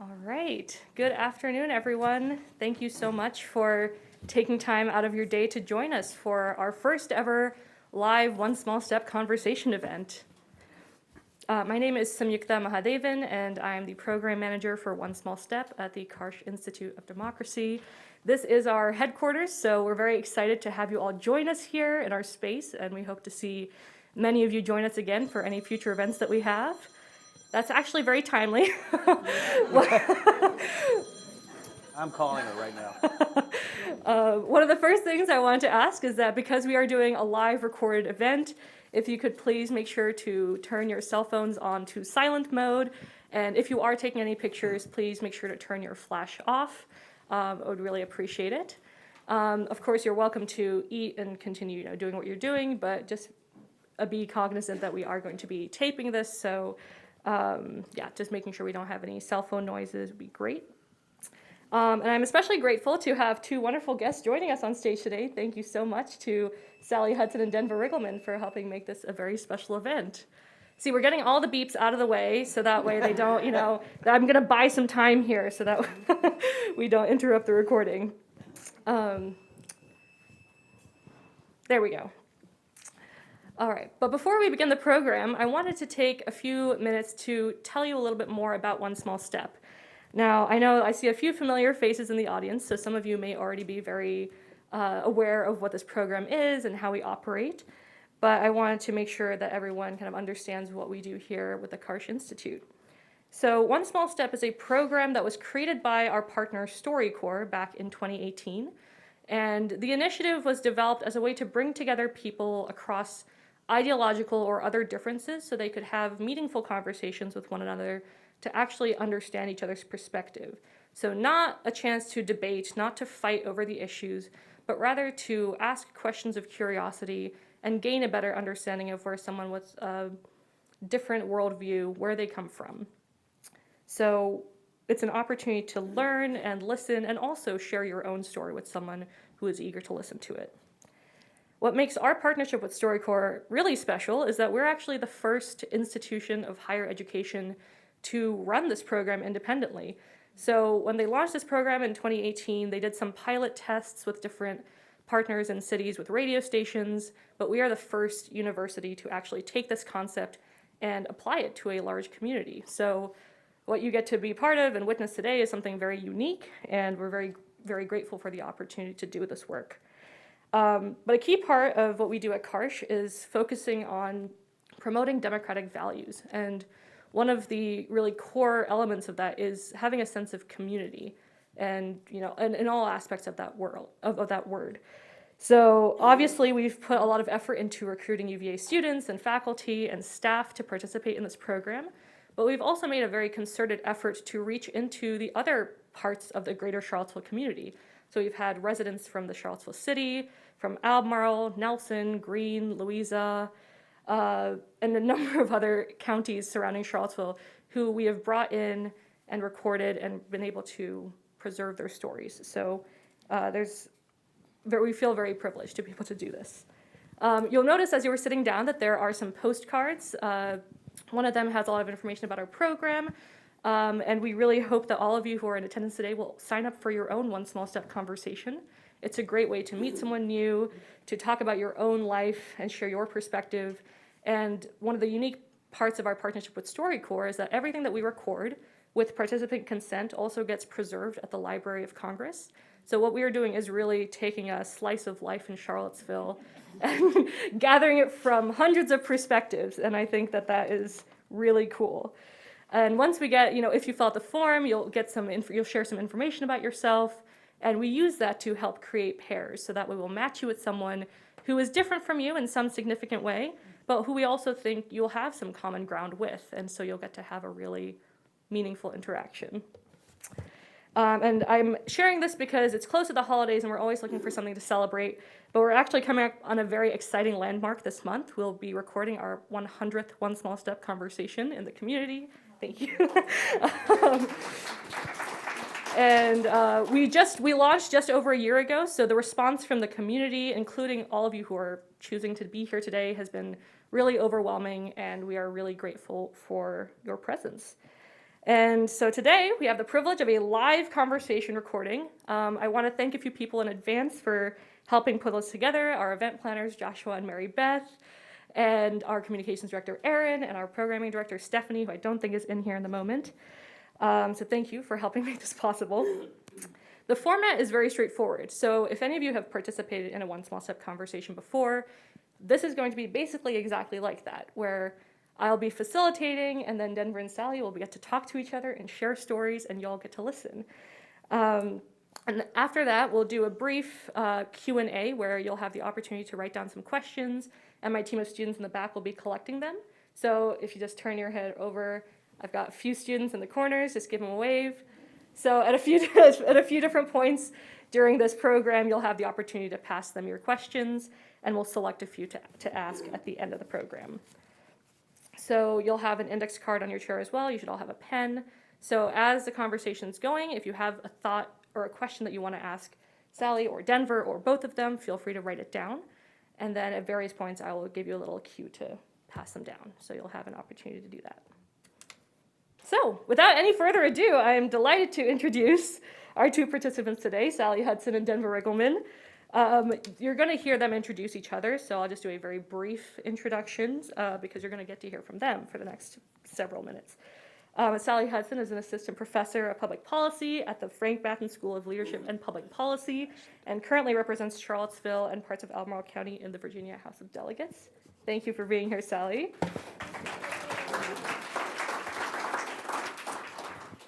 All right. Good afternoon, everyone. Thank you so much for taking time out of your day to join us for our first ever live One Small Step conversation event. My name is Samyukta Mahadevan, and I'm the program manager for One Small Step at the Karsh Institute of Democracy. This is our headquarters, so we're very excited to have you all join us here in our space, and we hope to see many of you join us again for any future events that we have. That's actually very timely. I'm calling it right now. One of the first things I wanted to ask is that because we are doing a live recorded event, if you could please make sure to turn your cell phones on to silent mode. And if you are taking any pictures, please make sure to turn your flash off. I would really appreciate it. Of course, you're welcome to eat and continue doing what you're doing, but just be cognizant that we are going to be taping this. So just making sure we don't have any cell phone noises would be great. And I'm especially grateful to have two wonderful guests joining us on stage today. Thank you so much to Sally Hudson and Denver Riggleman for helping make this a very special event. See, we're getting all the beeps out of the way so that way they don't, I'm going to buy some time here so that we don't interrupt the recording. There we go. All right, but before we begin the program, I wanted to take a few minutes to tell you a little bit more about One Small Step. Now, I know I see a few familiar faces in the audience, so some of you may already be very aware of what this program is and how we operate, but I wanted to make sure that everyone kind of understands what we do here with the Karsh Institute. So One Small Step is a program that was created by our partner StoryCorps back in 2018, and the initiative was developed as a way to bring together people across ideological or other differences so they could have meaningful conversations with one another to actually understand each other's perspective. So not a chance to debate, not to fight over the issues, but rather to ask questions of curiosity and gain a better understanding of where someone with a different worldview, where they come from. So it's an opportunity to learn and listen and also share your own story with someone who is eager to listen to it. What makes our partnership with StoryCorps really special is that we're actually the first institution of higher education to run this program independently. So when they launched this program in 2018, they did some pilot tests with different partners in cities with radio stations, but we are the first university to actually take this concept and apply it to a large community. So what you get to be part of and witness today is something very unique, and we're very, very grateful for the opportunity to do this work. But a key part of what we do at Karsh is focusing on promoting democratic values. And one of the really core elements of that is having a sense of community and, in all aspects of that word. So obviously we've put a lot of effort into recruiting UVA students and faculty and staff to participate in this program, but we've also made a very concerted effort to reach into the other parts of the greater Charlottesville community. So we've had residents from the Charlottesville city, from Albemarle, Nelson, Greene, Louisa, and a number of other counties surrounding Charlottesville who we have brought in and recorded and been able to preserve their stories. So we feel very privileged to be able to do this. You'll notice as you were sitting down that there are some postcards. One of them has a lot of information about our program, and we really hope that all of you who are in attendance today will sign up for your own One Small Step conversation. It's a great way to meet someone new, to talk about your own life and share your perspective. And one of the unique parts of our partnership with StoryCorps is that everything that we record with participant consent also gets preserved at the Library of Congress. So what we are doing is really taking a slice of life in Charlottesville and gathering it from hundreds of perspectives. And I think that that is really cool. And once we get, if you fill out the form, you'll share some information about yourself. And we use that to help create pairs so that we will match you with someone who is different from you in some significant way, but who we also think you'll have some common ground with. And so you'll get to have a really meaningful interaction. And I'm sharing this because it's close to the holidays and we're always looking for something to celebrate, but we're actually coming up on a very exciting landmark this month. We'll be recording our 100th One Small Step conversation in the community. Thank you. And we launched just over a year ago, so the response from the community, including all of you who are choosing to be here today, has been really overwhelming, and we are really grateful for your presence. And so today we have the privilege of a live conversation recording. I want to thank a few people in advance for helping put this together, our event planners, Joshua and Mary Beth, and our communications director, Erin, and our programming director, Stephanie, who I don't think is in here in the moment. So thank you for helping make this possible. The format is very straightforward. So if any of you have participated in a One Small Step conversation before, this is going to be basically exactly like that, where I'll be facilitating, and then Denver and Sally will get to talk to each other and share stories, and y'all get to listen. And after that, we'll do a brief Q&A where you'll have the opportunity to write down some questions, and my team of students in the back will be collecting them. So if you just turn your head over, I've got a few students in the corners, just give them a wave. So at a few different points during this program, you'll have the opportunity to pass them your questions, and we'll select a few to ask at the end of the program. So you'll have an index card on your chair as well. You should all have a pen. So as the conversation's going, if you have a thought or a question that you want to ask Sally or Denver or both of them, feel free to write it down. And then at various points, I will give you a little cue to pass them down. So you'll have an opportunity to do that. So without any further ado, I am delighted to introduce our two participants today, Sally Hudson and Denver Riggleman. You're going to hear them introduce each other, so I'll just do a very brief introduction because you're going to get to hear from them for the next several minutes. Sally Hudson is an assistant professor of public policy at the Frank Batten School of Leadership and Public Policy and currently represents Charlottesville and parts of Albemarle County in the Virginia House of Delegates. Thank you for being here, Sally.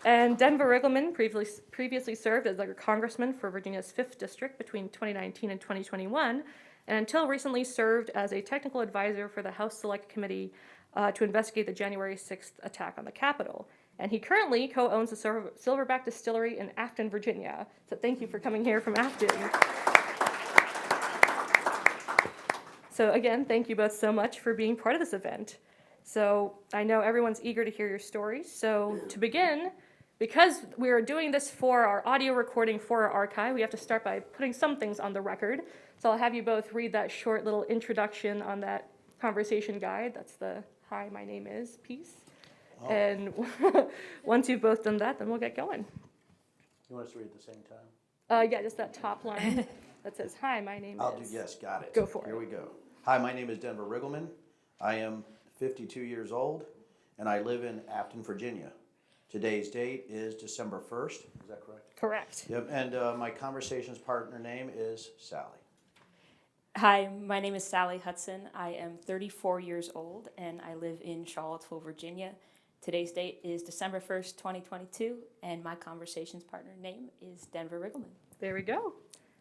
And Denver Riggleman previously served as a congressman for Virginia's 5th District between 2019 and 2021, and until recently served as a technical advisor for the House Select Committee to investigate the January 6th attack on the Capitol. And he currently co-owns the Silverback Distillery in Afton, Virginia. So thank you for coming here from Afton. So again, thank you both so much for being part of this event. So I know everyone's eager to hear your stories. So to begin, because we are doing this for our audio recording for our archive, we have to start by putting some things on the record. So I'll have you both read that short little introduction on that conversation guide. That's the "Hi, my name is" piece. Oh. And once you've both done that, then we'll get going. You want us to read at the same time? Yeah, just that top line that says, "Hi, my name is." Yes, got it. Go for it. Here we go. Hi, my name is Denver Riggleman. I am 52 years old, and I live in Afton, Virginia. Today's date is December 1st. Is that correct? Correct. Yep, and my conversations partner name is Sally. Hi, my name is Sally Hudson. I am 34 years old, and I live in Charlottesville, Virginia. Today's date is December 1st, 2022, and my conversations partner name is Denver Riggleman. There we go.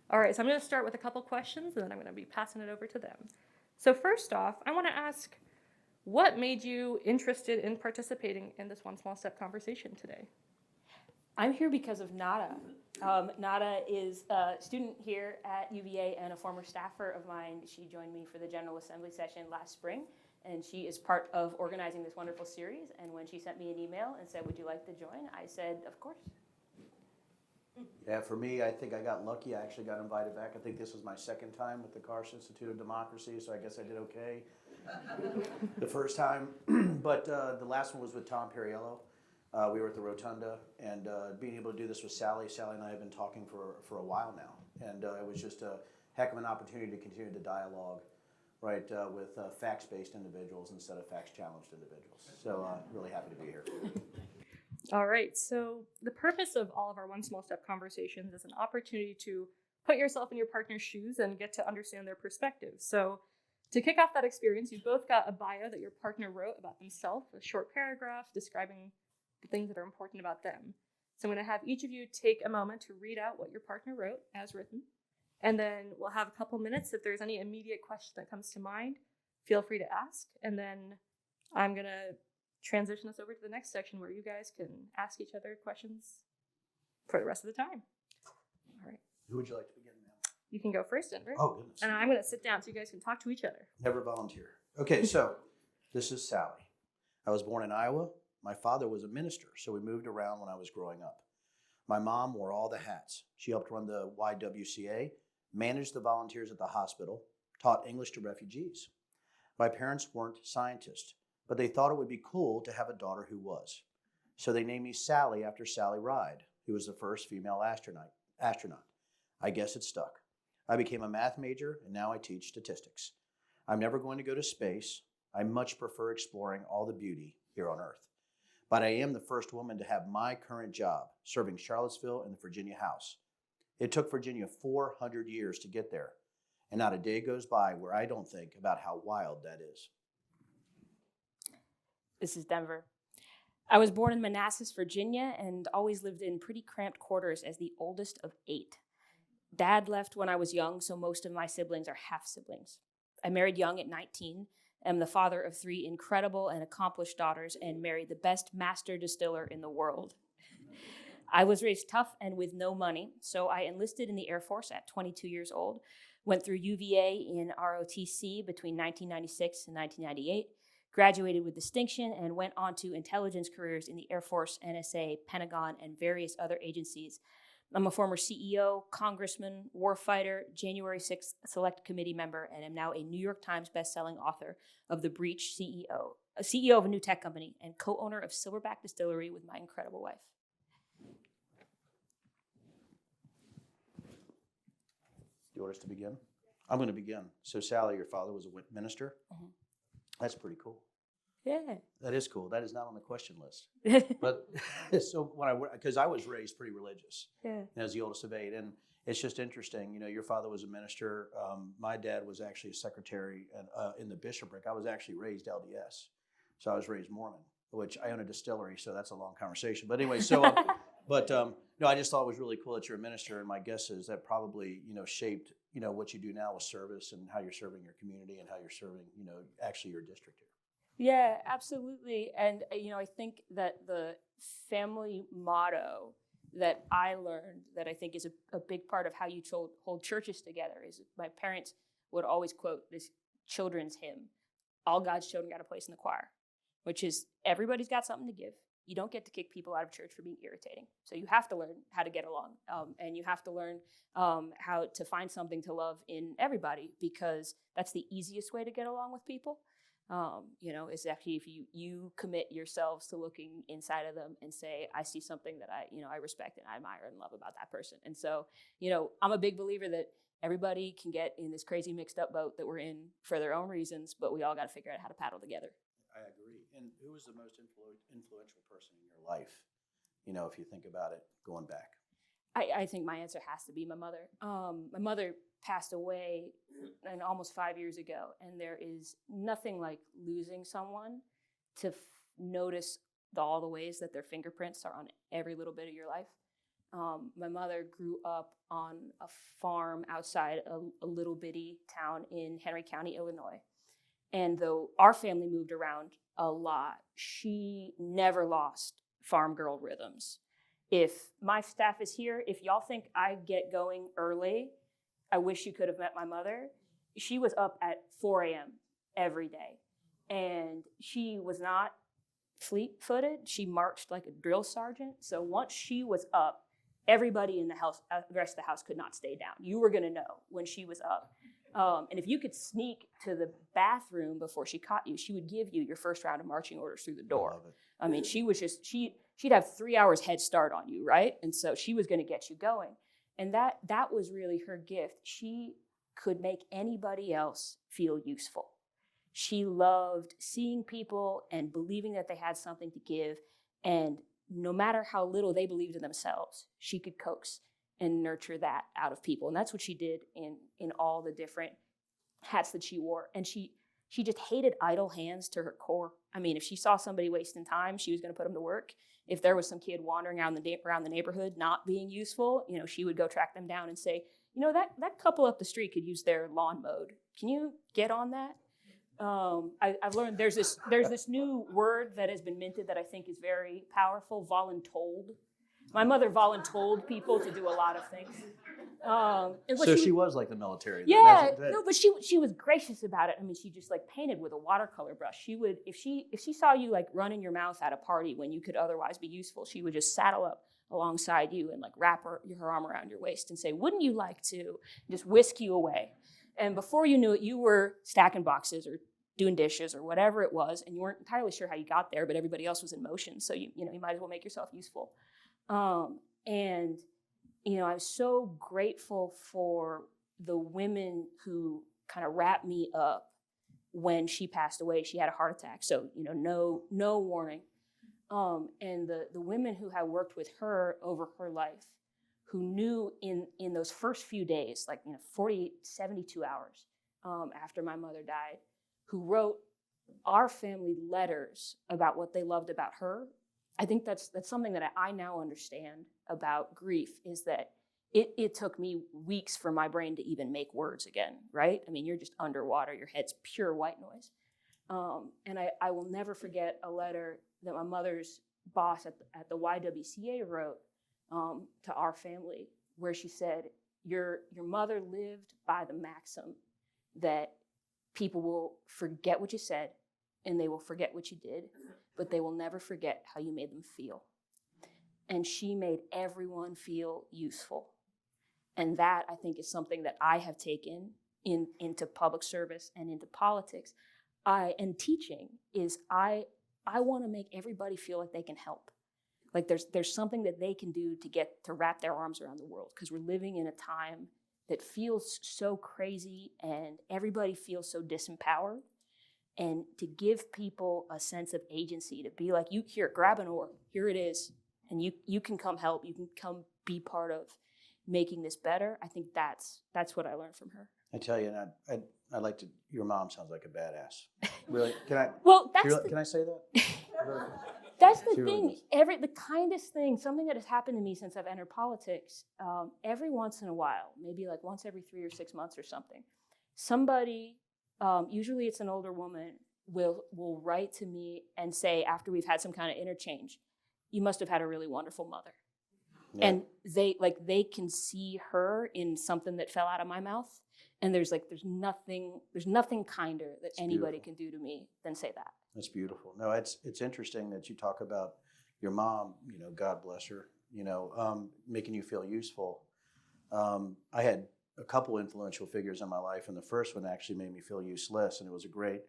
All right, so I'm going to start with a couple questions, and then I'm going to be passing it over to them. So first off, I want to ask, what made you interested in participating in this One Small Step conversation today? I'm here because of Nada. Nada is a student here at UVA and a former staffer of mine. She joined me for the General Assembly session last spring, and she is part of organizing this wonderful series. And when she sent me an email and said, "Would you like to join?" I said, "Of course." Yeah, for me, I think I got lucky. I actually got invited back. I think this was my second time with the Karsh Institute of Democracy, so I guess I did okay the first time. But the last one was with Tom Perriello. We were at the Rotunda, and being able to do this with Sally. Sally and I have been talking for a while now, and it was just a heck of an opportunity to continue the dialogue, right, with facts-based individuals instead of facts-challenged individuals. So really happy to be here. All right, so the purpose of all of our One Small Step conversations is an opportunity to put yourself in your partner's shoes and get to understand their perspective. So to kick off that experience, you've both got a bio that your partner wrote about themselves, a short paragraph describing the things that are important about them. So I'm going to have each of you take a moment to read out what your partner wrote as written, and then we'll have a couple minutes. If there's any immediate question that comes to mind, feel free to ask, and then I'm going to transition us over to the next section where you guys can ask each other questions for the rest of the time. All right. Who would you like to begin now? You can go first, Denver. Oh, goodness. And I'm going to sit down so you guys can talk to each other. Never volunteer. Okay, so this is Sally. I was born in Iowa. My father was a minister, so we moved around when I was growing up. My mom wore all the hats. She helped run the YWCA, managed the volunteers at the hospital, taught English to refugees. My parents weren't scientists, but they thought it would be cool to have a daughter who was. So they named me Sally after Sally Ride, who was the first female astronaut. I guess it stuck. I became a math major, and now I teach statistics. I'm never going to go to space. I much prefer exploring all the beauty here on Earth. But I am the first woman to have my current job, serving Charlottesville in the Virginia House. It took Virginia 400 years to get there, and not a day goes by where I don't think about how wild that is. This is Denver. I was born in Manassas, Virginia, and always lived in pretty cramped quarters as the oldest of 8. Dad left when I was young, so most of my siblings are half-siblings. I married young at 19, am the father of 3 incredible and accomplished daughters, and married the best master distiller in the world. I was raised tough and with no money, so I enlisted in the Air Force at 22 years old, went through UVA in ROTC between 1996 and 1998, graduated with distinction, and went on to intelligence careers in the Air Force, NSA, Pentagon, and various other agencies. I'm a former CEO, congressman, warfighter, January 6th Select Committee member, and am now a New York Times bestselling author of The Breach CEO, a CEO of a new tech company, and co-owner of Silverback Distillery with my incredible wife. Do you want us to begin? I'm going to begin. So Sally, your father was a minister? Mm-hmm. That's pretty cool. Yeah. That is cool. That is not on the question list. But so because I was raised pretty religious, as the oldest of 8, and it's just interesting. Your father was a minister. My dad was actually a secretary in the bishopric. I was actually raised LDS, so I was raised Mormon, which I own a distillery, so that's a long conversation. But anyway, so no, I just thought it was really cool that you're a minister, and my guess is that probably shaped what you do now with service and how you're serving your community and how you're serving actually your district here. Yeah, absolutely. And, I think that the family motto that I learned that I think is a big part of how you hold churches together is my parents would always quote this children's hymn, all God's children got a place in the choir, which is everybody's got something to give. You don't get to kick people out of church for being irritating. So you have to learn how to get along, and you have to learn how to find something to love in everybody, because that's the easiest way to get along with people. Is actually if you commit yourselves to looking inside of them and say, I see something that I respect and I admire and love about that person. And so, I'm a big believer that everybody can get in this crazy mixed up boat that we're in for their own reasons, but we all got to figure out how to paddle together. I agree. And who was the most influential person in your life, if you think about it, going back? I think my answer has to be my mother. My mother passed away almost 5 years ago, and there is nothing like losing someone to notice all the ways that their fingerprints are on every little bit of your life. My mother grew up on a farm outside a little bitty town in Henry County, Illinois. And though our family moved around a lot, she never lost farm girl rhythms. If my staff is here, if y'all think I get going early, I wish you could have met my mother. She was up at 4 a.m. every day. And she was not fleet-footed. She marched like a drill sergeant. So once she was up, everybody in the house, the rest of the house could not stay down. You were going to know when she was up. And if you could sneak to the bathroom before she caught you, she would give you your first round of marching orders through the door. I mean, she was just, she'd have 3 hours head start on you, right? And so she was going to get you going. And that was really her gift. She could make anybody else feel useful. She loved seeing people and believing that they had something to give. And no matter how little they believed in themselves, she could coax and nurture that out of people. And that's what she did in all the different hats that she wore. And she just hated idle hands to her core. I mean, if she saw somebody wasting time, she was going to put them to work. If there was some kid wandering around the neighborhood not being useful, she would go track them down and say, that couple up the street could use their lawn mowed. Can you get on that? I've learned there's this new word that has been minted that I think is very powerful, voluntold. My mother voluntold people to do a lot of things. So she was like the military. Yeah, no, but she was gracious about it. I mean, she just like painted with a watercolor brush. She would, if she saw you like running your mouth at a party when you could otherwise be useful, she would just saddle up alongside you and like wrap her arm around your waist and say, "Wouldn't you like to?" Just whisk you away. And before you knew it, you were stacking boxes or doing dishes or whatever it was, and you weren't entirely sure how you got there, but everybody else was in motion, so you might as well make yourself useful. And I was so grateful for the women who kind of wrapped me up when she passed away. She had a heart attack, so no warning. And the women who had worked with her over her life, who knew in those first few days, like 48, 72 hours after my mother died, who wrote our family letters about what they loved about her. I think that's something that I now understand about grief, is that it took me weeks for my brain to even make words again, right? I mean, you're just underwater, your head's pure white noise. And I will never forget a letter that my mother's boss at the YWCA wrote to our family, where she said, your mother lived by the maxim that people will forget what you said and they will forget what you did, but they will never forget how you made them feel. And she made everyone feel useful. And that, I think, is something that I have taken into public service and into politics. And teaching is I want to make everybody feel like they can help. Like there's something that they can do to wrap their arms around the world, because we're living in a time that feels so crazy and everybody feels so disempowered. And to give people a sense of agency, to be like, here, grab an oar, here it is, and you can come help, you can come be part of making this better. I think that's what I learned from her. I tell you, and I like to. Your mom sounds like a badass. Really? Can I? Well, can I say that? That's the She really thing. does. The kindest thing, something that has happened to me since I've entered politics, every once in a while, maybe like once every 3 or 6 months or something, somebody, usually it's an older woman, will write to me and say, after we've had some kind of interchange, you must have had a really wonderful mother. Yeah. And they can see her in something that fell out of my mouth. And there's nothing kinder that anybody can do to me than say that. That's beautiful. No, it's interesting that you talk about your mom, God bless her, making you feel useful. I had a couple influential figures in my life, and the first one actually made me feel useless, and it was a great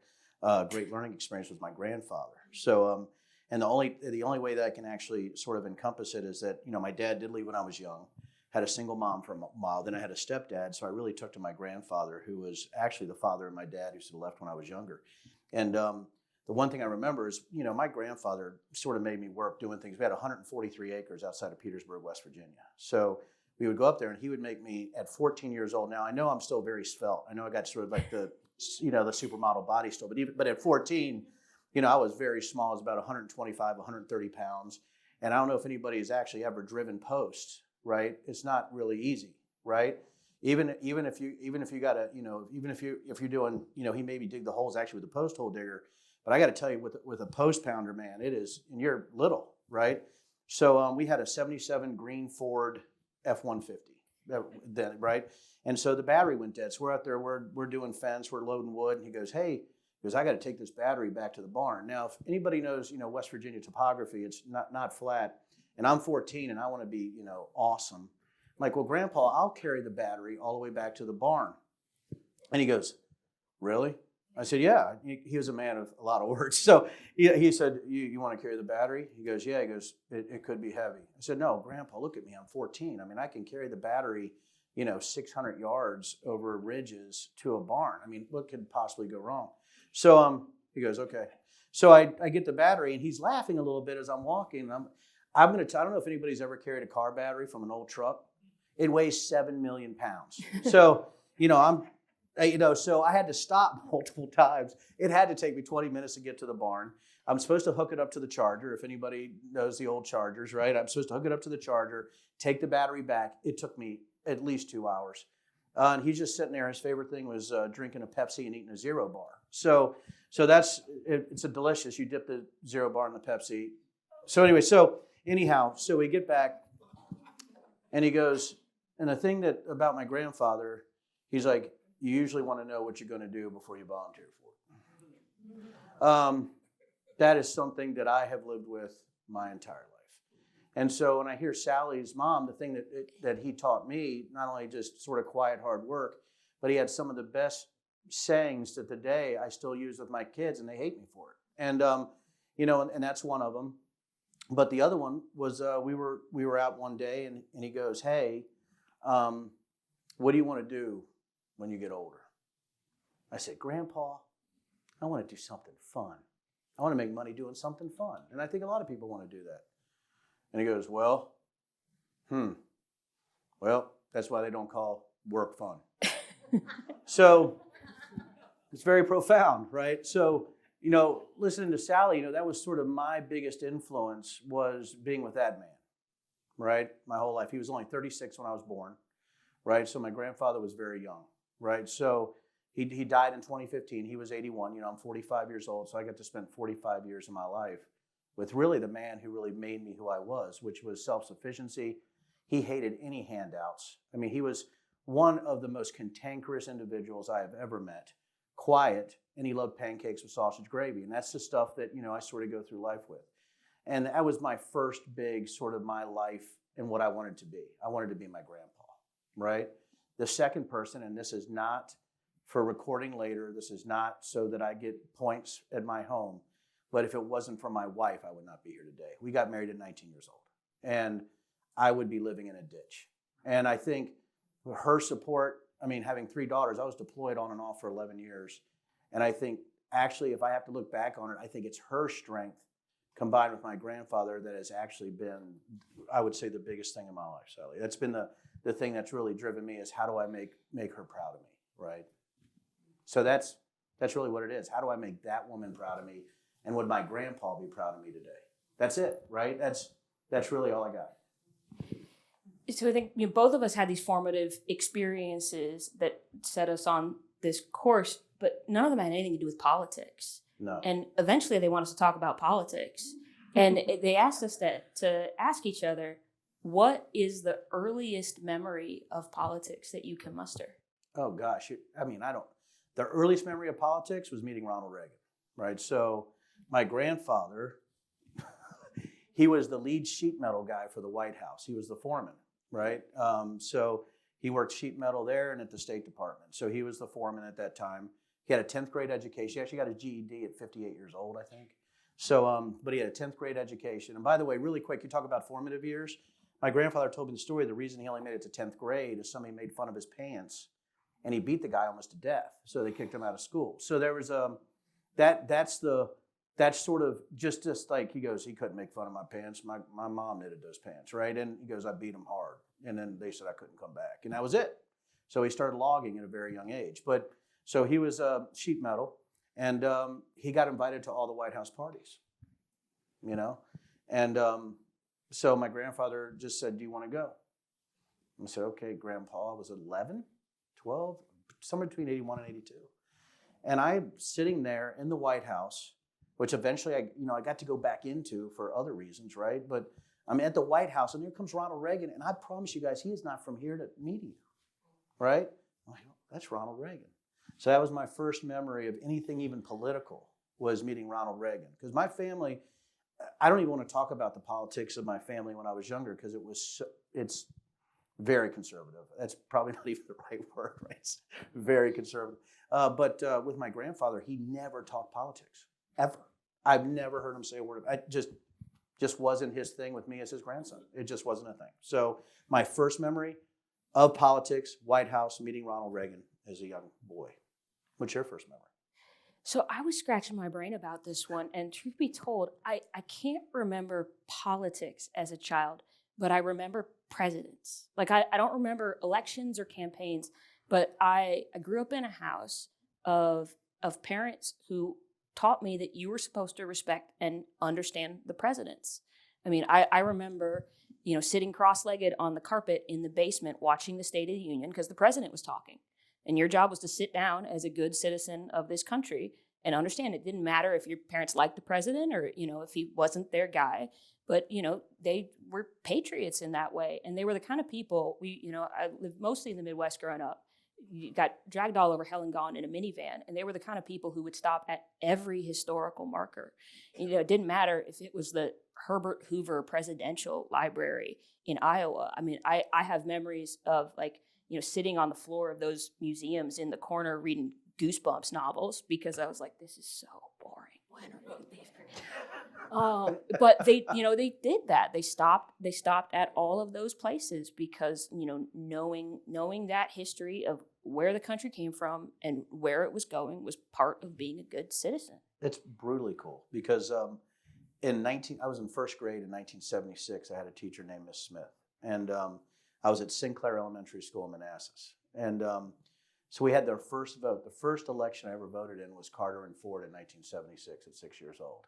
learning experience with my grandfather. So, and the only way that I can actually sort of encompass it is that, my dad did leave when I was young, had a single mom for a while, then I had a stepdad, so I really took to my grandfather, who was actually the father of my dad, who sort of left when I was younger. And the one thing I remember is, my grandfather sort of made me work doing things. We had 143 acres outside of Petersburg, West Virginia. So we would go up there, and he would make me, at 14 years old, now I know I'm still very svelte. I know I got sort of like the supermodel body still, but at 14, I was very small. I was about 125, 130 pounds. And I don't know if anybody has actually ever driven post, right? It's not really easy, right? Even if you got to, if you're doing, he maybe dig the holes actually with a post hole digger. But I got to tell you, with a post pounder, man, it is, and you're little, right? So we had a 77 green Ford F-150, right? And so the battery went dead. So we're out there, we're doing fence, we're loading wood, and he goes, hey, I got to take this battery back to the barn. Now, if anybody knows, West Virginia topography, it's not flat, and I'm 14 and I want to be, awesome. I'm like, well, Grandpa, I'll carry the battery all the way back to the barn. And he goes, really? I said, yeah. He was a man of a lot of words. So he said, you want to carry the battery? He goes, yeah. He goes, it could be heavy. I said, no, Grandpa, look at me. I'm 14. I mean, I can carry the battery, 600 yards over ridges to a barn. I mean, what could possibly go wrong? So he goes, okay. So I get the battery, and he's laughing a little bit as I'm walking. I don't know if anybody's ever carried a car battery from an old truck. It weighs 7 million pounds. So, so I had to stop multiple times. It had to take me 20 minutes to get to the barn. I'm supposed to hook it up to the charger. If anybody knows the old chargers, right? I'm supposed to hook it up to the charger, take the battery back. It took me at least 2 hours. And he's just sitting there. His favorite thing was drinking a Pepsi and eating a Zero bar. So it's a delicious. You dip the Zero bar in the Pepsi. So anyway, so we get back, and he goes, and the thing that about my grandfather, he's like, you usually want to know what you're going to do before you volunteer for it. That is something that I have lived with my entire life. And so when I hear Sally's mom, the thing that he taught me, not only just sort of quiet, hard work, but he had some of the best sayings that today I still use with my kids, and they hate me for it. And and that's one of them. But the other one was we were out one day, and he goes, "Hey, what do you want to do when you get older?" I said, "Grandpa, I want to do something fun. I want to make money doing something fun." And I think a lot of people want to do that. And he goes, "Well, that's why they don't call work fun." So it's very profound, right? So, listening to Sally, that was sort of my biggest influence, was being with that man, right? My whole life. He was only 36 when I was born, right? So my grandfather was very young, right? So he died in 2015. He was 81. I'm 45 years old, so I got to spend 45 years of my life with really the man who really made me who I was, which was self-sufficiency. He hated any handouts. I mean, he was one of the most cantankerous individuals I have ever met. Quiet, and he loved pancakes with sausage gravy. And that's the stuff that, I sort of go through life with. And that was my first big sort of my life and what I wanted to be. I wanted to be my grandpa, right? The second person, and this is not for recording later, this is not so that I get points at my home, but if it wasn't for my wife, I would not be here today. We got married at 19 years old, and I would be living in a ditch. And I think her support, having 3 daughters, I was deployed on and off for 11 years. And I think, actually, if I have to look back on it, I think it's her strength combined with my grandfather that has actually been, I would say, the biggest thing in my life, Sally. That's been the thing that's really driven me, is how do I make her proud of me, right? So that's really what it is. How do I make that woman proud of me? And would my grandpa be proud of me today? That's it, right? That's really all I got. So I think both of us had these formative experiences that set us on this course, but none of them had anything to do with politics. No. And eventually they want us to talk about politics. And they asked us to ask each other, what is the earliest memory of politics that you can muster? Oh, gosh. The earliest memory of politics was meeting Ronald Reagan, right? So my grandfather, he was the lead sheet metal guy for the White House. He was the foreman, right? So he worked sheet metal there and at the State Department. So he was the foreman at that time. He had a 10th grade education. He actually got a GED at 58 years old, I think. So, but he had a 10th grade education. And by the way, really quick, you talk about formative years. My grandfather told me the story. The reason he only made it to 10th grade is somebody made fun of his pants, and he beat the guy almost to death. So they kicked him out of school. So there was that's sort of just like, he goes, he couldn't make fun of my pants. My mom knitted those pants, right? And he goes, I beat him hard. And then they said I couldn't come back. And that was it. So he started logging at a very young age. But so he was sheet metal, and he got invited to all the White House parties, And so my grandfather just said, do you want to go? I said, okay, Grandpa. I was 11, 12, somewhere between 81 and 82. And I'm sitting there in the White House, which eventually I got to go back into for other reasons, right? But I'm at the White House, and here comes Ronald Reagan, and I promise you guys, he is not from here to meet you, right? I'm like, oh, that's Ronald Reagan. So that was my first memory of anything even political, was meeting Ronald Reagan. Because my family, I don't even want to talk about the politics of my family when I was younger, because it's very conservative. That's probably not even the right word, right? It's very conservative. But with my grandfather, he never talked politics, ever. I've never heard him say a word. It just wasn't his thing with me as his grandson. It just wasn't a thing. So my first memory of politics, White House, meeting Ronald Reagan as a young boy. What's your first memory? So I was scratching my brain about this one, and truth be told, I can't remember politics as a child, but I remember presidents. Like, I don't remember elections or campaigns, but I grew up in a house of parents who taught me that you were supposed to respect and understand the presidents. I mean, I remember, sitting cross-legged on the carpet in the basement watching the State of the Union because the president was talking. And your job was to sit down as a good citizen of this country and understand it didn't matter if your parents liked the president or, if he wasn't their guy. But, they were patriots in that way. And they were the kind of people, I lived mostly in the Midwest growing up. You got dragged all over hell and gone in a minivan. And they were the kind of people who would stop at every historical marker. It didn't matter if it was the Herbert Hoover Presidential Library in Iowa. I mean, I have memories of sitting on the floor of those museums in the corner reading Goosebumps novels because I was like, this is so boring. When are we leaving? But they did that. They stopped at all of those places because, knowing that history of where the country came from and where it was going was part of being a good citizen. It's brutally cool because I was in first grade in 1976. I had a teacher named Miss Smith, and I was at Sinclair Elementary School in Manassas, and so we had their first vote. The first election I ever voted in was Carter and Ford in 1976 at 6 years old.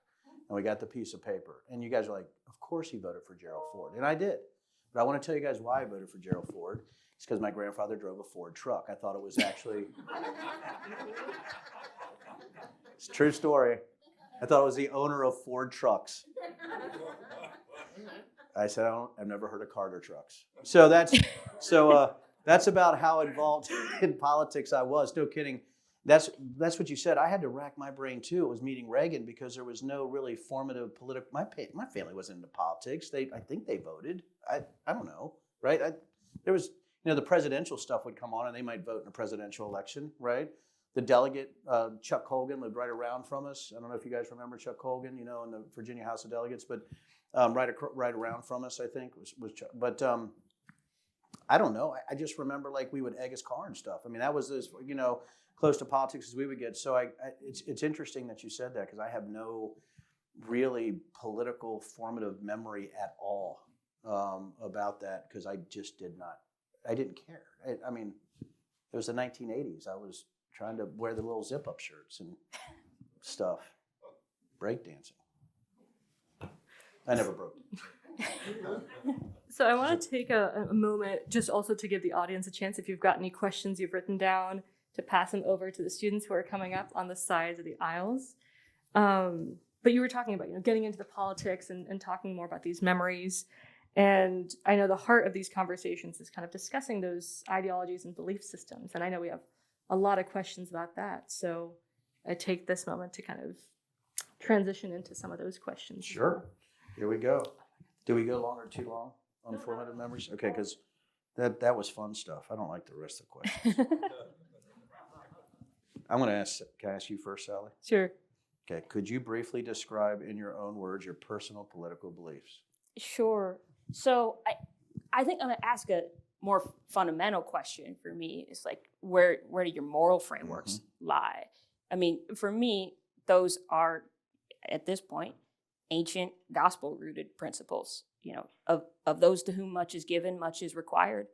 And we got the piece of paper. And you guys are like, of course he voted for Gerald Ford. And I did. But I want to tell you guys why I voted for Gerald Ford. It's because my grandfather drove a Ford truck. I thought it was actually... It's a true story. I thought it was the owner of Ford trucks. I said, I've never heard of Carter trucks. So that's about how involved in politics I was. No kidding. That's what you said. I had to rack my brain too. It was meeting Reagan because there was no really formative political. My family wasn't into politics. I think they voted. I don't know, right? There was the presidential stuff would come on and they might vote in a presidential election, right? The delegate Chuck Colgan lived right around from us. I don't know if you guys remember Chuck Colgan, in the Virginia House of Delegates, but right around from us, I think was Chuck. But I don't know. I just remember like we would egg his car and stuff. I mean, that was as close to politics as we would get. So it's interesting that you said that because I have no really political formative memory at all about that because I just I didn't care. I mean, it was the 1980s. I was trying to wear the little zip-up shirts and stuff, breakdancing. I never broke. So I want to take a moment just also to give the audience a chance, if you've got any questions you've written down, to pass them over to the students who are coming up on the sides of the aisles. But you were talking about, getting into the politics and talking more about these memories. And I know the heart of these conversations is kind of discussing those ideologies and belief systems. And I know we have a lot of questions about that. So I take this moment to kind of transition into some of those questions. Sure. Here we go. Do we go long or too long on formative memories? Okay, because that was fun stuff. I don't like the rest of the questions. I'm going to can I ask you first, Sally? Sure. Okay, could you briefly describe in your own words your personal political beliefs? Sure. So I think I'm going to ask a more fundamental question for me. Is like, where do your moral frameworks lie? I mean, for me, those are, at this point, ancient gospel-rooted principles. Of those to whom much is given, much is required.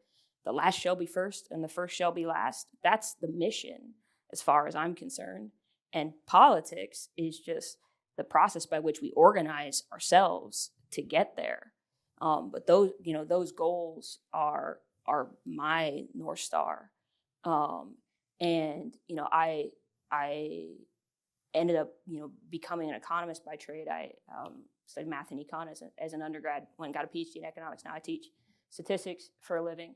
The last shall be first, and the first shall be last. That's the mission, as far as I'm concerned. And politics is just the process by which we organize ourselves to get there. But those goals are my North Star. And I ended up, becoming an economist by trade. I studied math and econ as an undergrad, went and got a PhD in economics. Now I teach statistics for a living.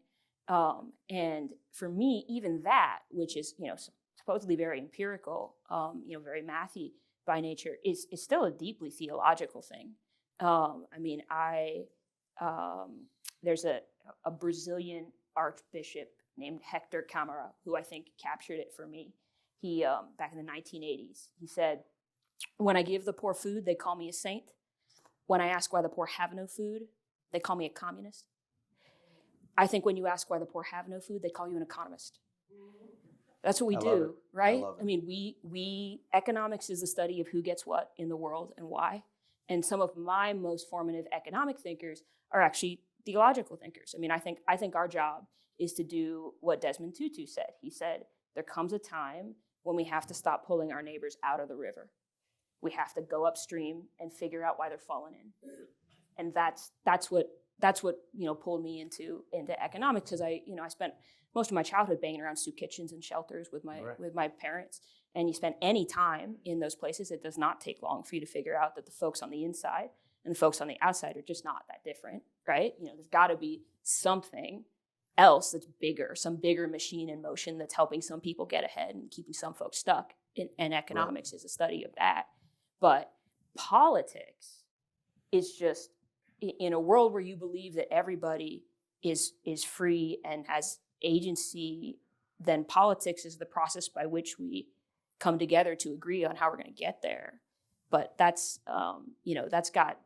And for me, even that, which is, supposedly very empirical, very mathy by nature, is still a deeply theological thing. There's a Brazilian archbishop named Hector Câmara who I think captured it for me. He, back in the 1980s, he said, "When I give the poor food, they call me a saint. When I ask why the poor have no food, they call me a communist. I think when you ask why the poor have no food, they call you an economist." That's what we do, right? I mean, we economics is the study of who gets what in the world and why. And some of my most formative economic thinkers are actually theological thinkers. I mean, I think our job is to do what Desmond Tutu said. He said, there comes a time when we have to stop pulling our neighbors out of the river. We have to go upstream and figure out why they're falling in. And that's what pulled me into economics, because I spent most of my childhood banging around soup kitchens and shelters with my parents. And you spend any time in those places, it does not take long for you to figure out that the folks on the inside and the folks on the outside are just not that different, right? There's got to be something else that's bigger, some bigger machine in motion that's helping some people get ahead and keeping some folks stuck. And economics is a study of that. But politics is just, in a world where you believe that everybody is free and has agency, then politics is the process by which we come together to agree on how we're going to get there. But that's, that's got,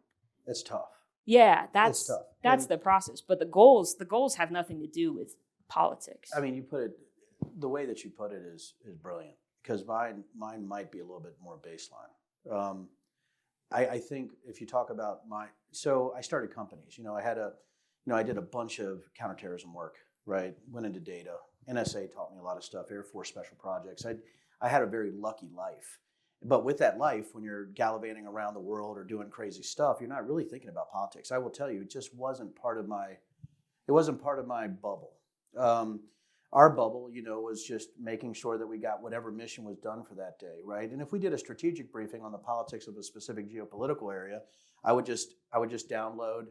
It's tough. yeah, It's that's tough. that's And- the process. But the goals have nothing to do with politics. I mean, you put it, the way that you put it is brilliant, because mine might be a little bit more baseline. I think if you talk about so I started companies. I did a bunch of counterterrorism work, right? Went into data. NSA taught me a lot of stuff. Air Force Special Projects. I had a very lucky life. But with that life, when you're gallivanting around the world or doing crazy stuff, you're not really thinking about politics. I will tell you, it just wasn't part of my bubble. Our bubble, was just making sure that we got whatever mission was done for that day, right? And if we did a strategic briefing on the politics of a specific geopolitical area, I would just download,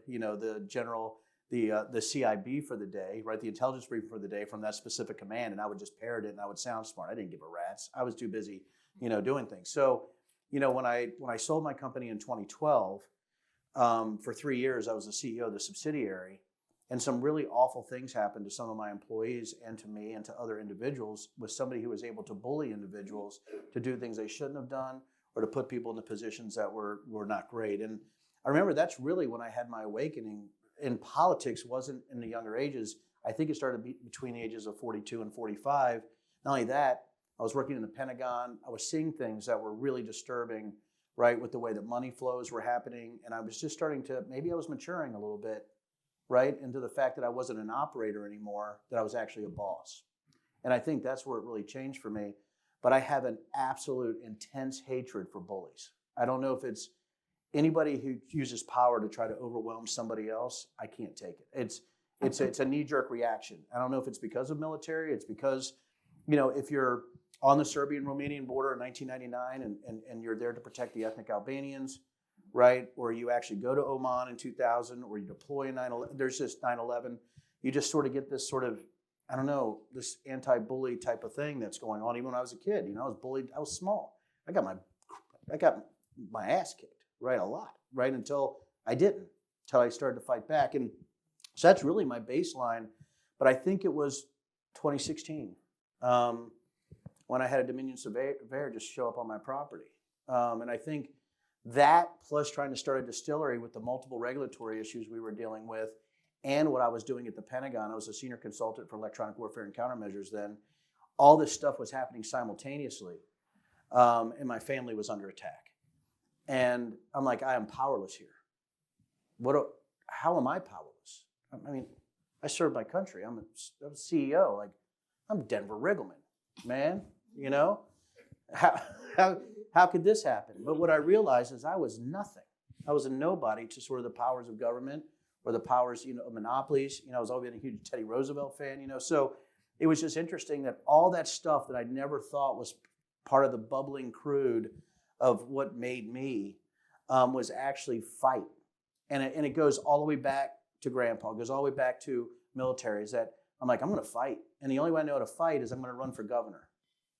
the CIB for the day, right? The intelligence briefing for the day from that specific command, and I would just parrot it, and I would sound smart. I didn't give a rat's. I was too busy, doing things. So, when I sold my company in 2012, for 3 years, I was the CEO of the subsidiary. And some really awful things happened to some of my employees and to me and to other individuals with somebody who was able to bully individuals to do things they shouldn't have done or to put people in the positions that were not great. And I remember that's really when I had my awakening in politics. Wasn't in the younger ages. I think it started between the ages of 42 and 45. Not only that, I was working in the Pentagon. I was seeing things that were really disturbing, right, with the way that money flows were happening. And I was just maybe I was maturing a little bit, right, into the fact that I wasn't an operator anymore, that I was actually a boss. And I think that's where it really changed for me. But I have an absolute intense hatred for bullies. I don't know if it's anybody who uses power to try to overwhelm somebody else. I can't take it. It's a knee-jerk reaction. I don't know if it's because of military. It's because, if you're on the Serbian-Romanian border in 1999 and you're there to protect the ethnic Albanians, right? Or you actually go to Oman in 2000, or you deploy in 9/11. There's just 9/11. You just sort of get this sort of, I don't know, this anti-bully type of thing that's going on. Even when I was a kid, I was bullied. I was small. I got my ass kicked, right, a lot, right, until I didn't, until I started to fight back. And so that's really my baseline. But I think it was 2016 when I had a Dominion surveyor just show up on my property, and I think that, plus trying to start a distillery with the multiple regulatory issues we were dealing with, and what I was doing at the Pentagon. I was a senior consultant for electronic warfare and countermeasures then. All this stuff was happening simultaneously, and my family was under attack. And I'm like, I am powerless here. How am I powerless? I mean, I served my country. I'm a CEO. Like, I'm Denver Riggleman, man. How could this happen? But what I realized is I was nothing. I was a nobody to sort of the powers of government or the powers, of monopolies. I was always a huge Teddy Roosevelt fan, So it was just interesting that all that stuff that I never thought was part of the bubbling crude of what made me was actually fight. And it goes all the way back to Grandpa. It goes all the way back to military. Is that I'm like, I'm going to fight. And the only way I know how to fight is I'm going to run for governor.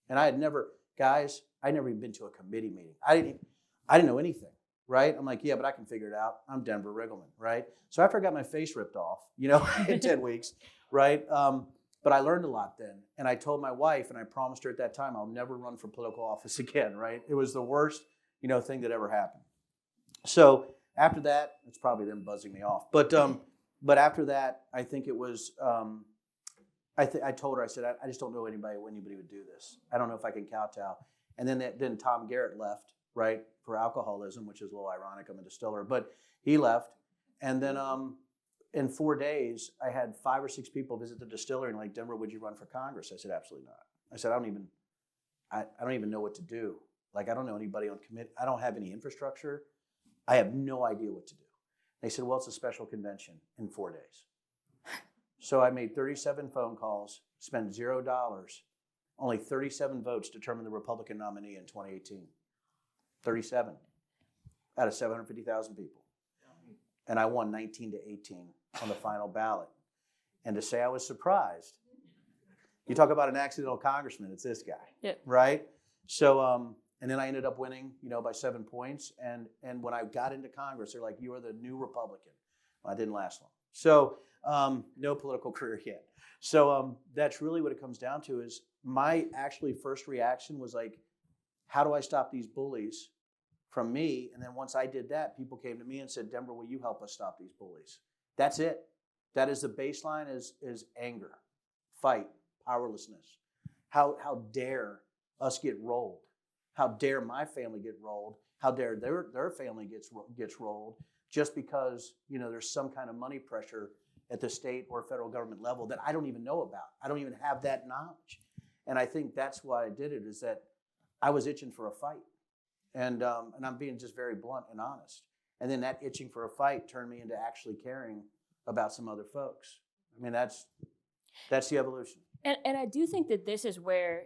And I'd never even been to a committee meeting. I didn't know anything, right? I'm like, yeah, but I can figure it out. I'm Denver Riggleman, right? So after I got my face ripped off, in 10 weeks, right? But I learned a lot then. And I told my wife, and I promised her at that time, I'll never run for political office again, right? It was the worst, thing that ever happened. So after that, it's probably them buzzing me off. But after that, I think it was, I told her, I said, I just don't know anybody would do this. I don't know if I can kowtow. And then Tom Garrett left, right, for alcoholism, which is a little ironic. I'm a distiller, but he left. And then in 4 days, I had 5 or 6 people visit the distillery and like, Denver, would you run for Congress? I said, absolutely not. I said, I don't even know what to do. Like, I don't know anybody on committee. I don't have any infrastructure. I have no idea what to do. They said, well, it's a special convention in 4 days. So I made 37 phone calls, spent $0. Only 37 votes determined the Republican nominee in 2018. 37 out of 750,000 people. And I won 19-18 on the final ballot. And to say I was surprised, you talk about an accidental congressman, it's this guy, Yep. right? So, and then I ended up winning, by 7 points. And when I got into Congress, they're like, you are the new Republican. Well, I didn't last long. So no political career yet. So that's really what it comes down to is my actually first reaction was like, how do I stop these bullies from me? And then once I did that, people came to me and said, Denver, will you help us stop these bullies? That's it. That is the baseline is anger, fight, powerlessness. How dare us get rolled? How dare my family get rolled? How dare their family gets rolled just because, there's some kind of money pressure at the state or federal government level that I don't even know about. I don't even have that knowledge. And I think that's why I did it, is that I was itching for a fight. And I'm being just very blunt and honest. And then that itching for a fight turned me into actually caring about some other folks. I mean, that's the evolution. And I do think that this is where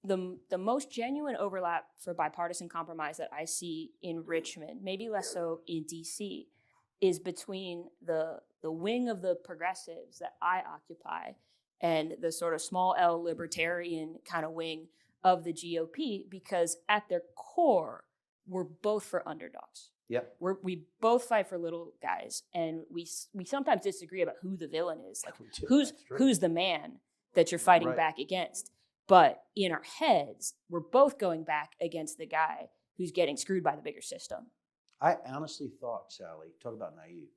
the most genuine overlap for bipartisan compromise that I see in Richmond, maybe less so in DC, is between the wing of the progressives that I occupy and the sort of small L libertarian kind of wing of the GOP, because at their core, we're both for underdogs. Yep. We both fight for little guys, and we sometimes disagree about who the villain is, like who's the man that you're fighting Right. back against. But in our heads, we're both going back against the guy who's getting screwed by the bigger system. I honestly thought, Sally, talk about naive.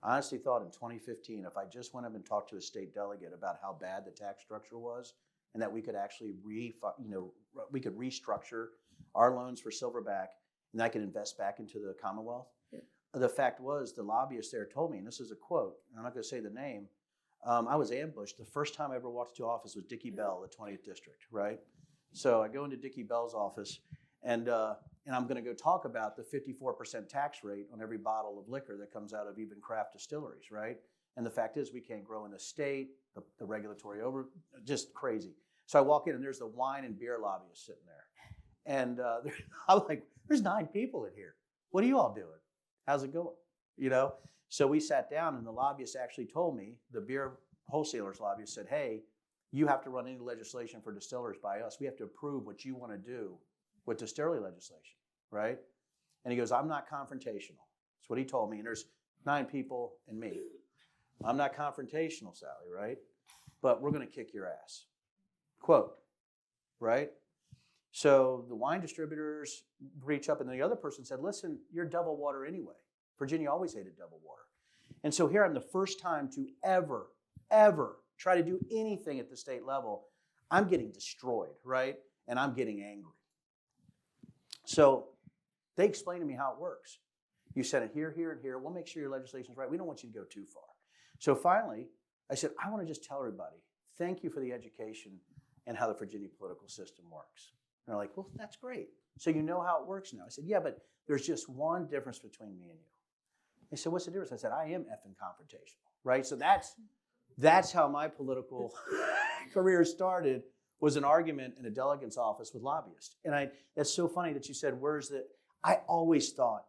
I honestly thought in 2015, if I just went up and talked to a state delegate about how bad the tax structure was, and that we could actually we could restructure our loans for Silverback, and I could invest back into the Commonwealth. Yeah. The fact was, the lobbyists there told me, and this is a quote, and I'm not going to say the name, I was ambushed. The first time I ever walked into office was Dickie Bell, the 20th district, right? So I go into Dickie Bell's office, and I'm going to go talk about the 54% tax rate on every bottle of liquor that comes out of even craft distilleries, right? And the fact is, we can't grow in the state, the regulatory just crazy. So I walk in, and there's the wine and beer lobbyists sitting there. And I'm like, there's 9 people in here. What are you all doing? How's it going? So we sat down, and the lobbyists actually told me, the beer wholesalers lobbyist said, hey, you have to run any legislation for distillers by us. We have to approve what you want to do with distillery legislation, right? And he goes, I'm not confrontational. That's what he told me. And there's 9 people and me. I'm not confrontational, Sally, right? But we're going to kick your ass. Quote, right? So the wine distributors reach up, and the other person said, listen, you're double water anyway. Virginia always hated double water. And so here I'm, the first time to ever try to do anything at the state level. I'm getting destroyed, right? And I'm getting angry. So they explained to me how it works. You send it here, here, and here. We'll make sure your legislation's right. We don't want you to go too far. So finally, I said, I want to just tell everybody, thank you for the education and how the Virginia political system works. And they're like, well, that's great. So you know how it works now. I said, yeah, but there's just one difference between me and you. They said, what's the difference? I said, I am effing confrontational, right? So that's how my political career started, was an argument in a delegate's office with lobbyists. And that's so funny that you said, where's the, I always thought,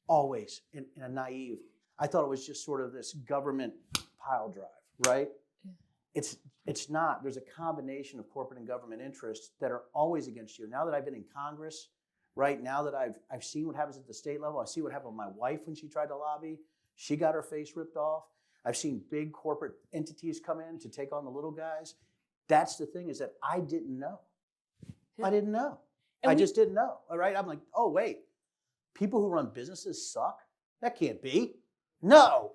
in a naive, I thought it was just sort of this government pile drive, right? It's not. There's a combination of corporate and government interests that are always against you. Now that I've been in Congress, right, now that I've seen what happens at the state level, I see what happened with my wife when she tried to lobby. She got her face ripped off. I've seen big corporate entities come in to take on the little guys. That's the thing, is that I didn't know. I didn't know. I just didn't know, all right? I'm like, oh, wait, people who run businesses suck? That can't be. No.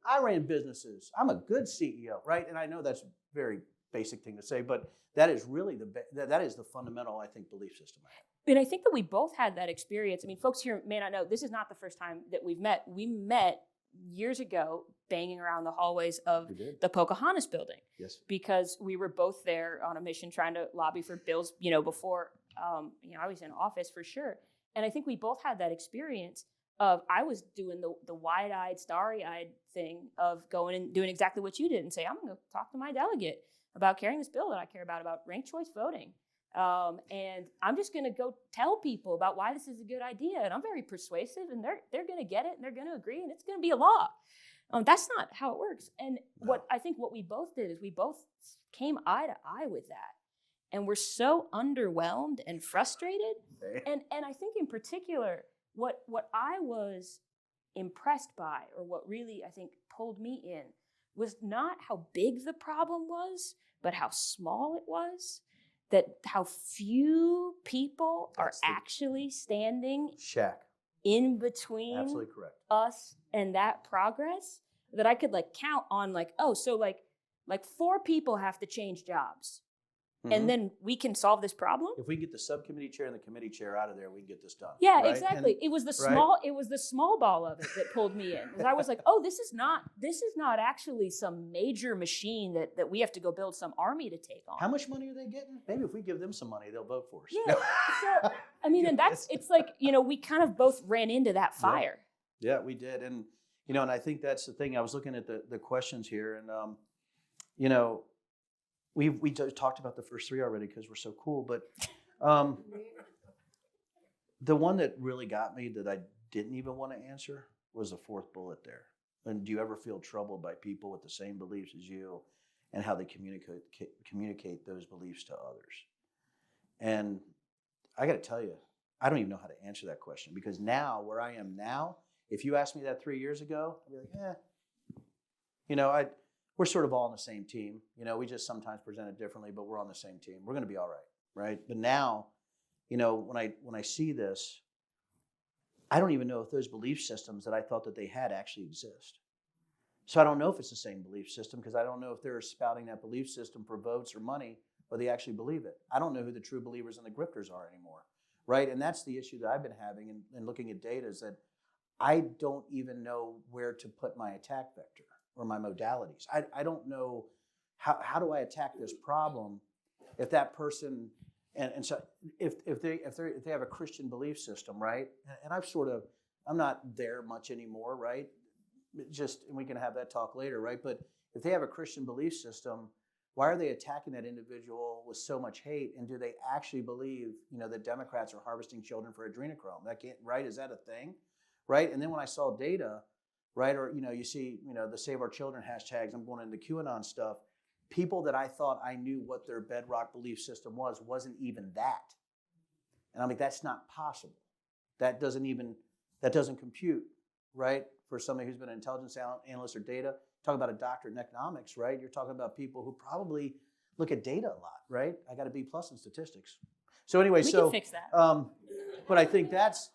I ran businesses. I'm a good CEO, right? And I know that's a very basic thing to say, but that is really that is the fundamental, I think, belief system I have. And I think that we both had that experience. I mean, folks here may not know, this is not the first time that we've met. We met years ago banging around the hallways of the Pocahontas building. Yes. Because we were both there on a mission trying to lobby for bills, before, I was in office for sure. And I think we both had that experience of, I was doing the wide-eyed, starry-eyed thing of going and doing exactly what you did and say, I'm going to talk to my delegate about carrying this bill that I care about ranked choice voting. And I'm just going to go tell people about why this is a good idea. And I'm very persuasive, and they're going to get it, and they're going to agree, and it's going to be a law. That's not how it works. And what we both did is we both came eye to eye with that. And we're so underwhelmed and frustrated. And I think in particular, what I was impressed by, or what really I think pulled me in, was not how big the problem was, but how small it was. that how few people are That's the- actually standing Shaq. in between Absolutely correct. us and that progress, that I could like count on like, oh, so like 4 people have to change jobs. Mhm. And then we can solve this problem. If we get the subcommittee chair and the committee chair out of there, we can get this done. Yeah, right? exactly. And- It was the right? small ball of it that pulled me in. Because I was like, oh, this is not actually some major machine that we have to go build some army to take on. How much money are they getting? Maybe if we give them some money, they'll vote for us. Yeah. So I mean, and it's like, we kind of both ran into that fire. Yeah, we did. And, and I think that's the thing. I was looking at the questions here, and, we just talked about the first 3 already because we're so cool. But the one that really got me that I didn't even want to answer was the 4th bullet there. And do you ever feel troubled by people with the same beliefs as you and how they communicate those beliefs to others? And I got to tell you, I don't even know how to answer that question, because now, where I am now, if you asked me that 3 years ago, I'd be like, we're sort of all on the same team. We just sometimes present it differently, but we're on the same team. We're going to be all right, right? But now, when I see this, I don't even know if those belief systems that I thought that they had actually exist. So I don't know if it's the same belief system, because I don't know if they're spouting that belief system for votes or money, or they actually believe it. I don't know who the true believers and the grifters are anymore, right? And that's the issue that I've been having and looking at data, is that I don't even know where to put my attack vector or my modalities. I don't know how do I attack this problem if that person, and so if they have a Christian belief system, right? And I'm not there much anymore, right? And we can have that talk later, right? But if they have a Christian belief system, why are they attacking that individual with so much hate? And do they actually believe, that Democrats are harvesting children for adrenochrome? That can't, right? Is that a thing, right? And then when I saw data, right, or you see, the Save Our Children hashtags, I'm going into QAnon stuff. People that I thought I knew what their bedrock belief system wasn't even that. And I'm like, that's not possible. That doesn't compute, right? For somebody who's been an intelligence analyst or data, talk about a doctorate in economics, right? You're talking about people who probably look at data a lot, right? I got a B+ in statistics. So anyway, We can fix that. But I think that's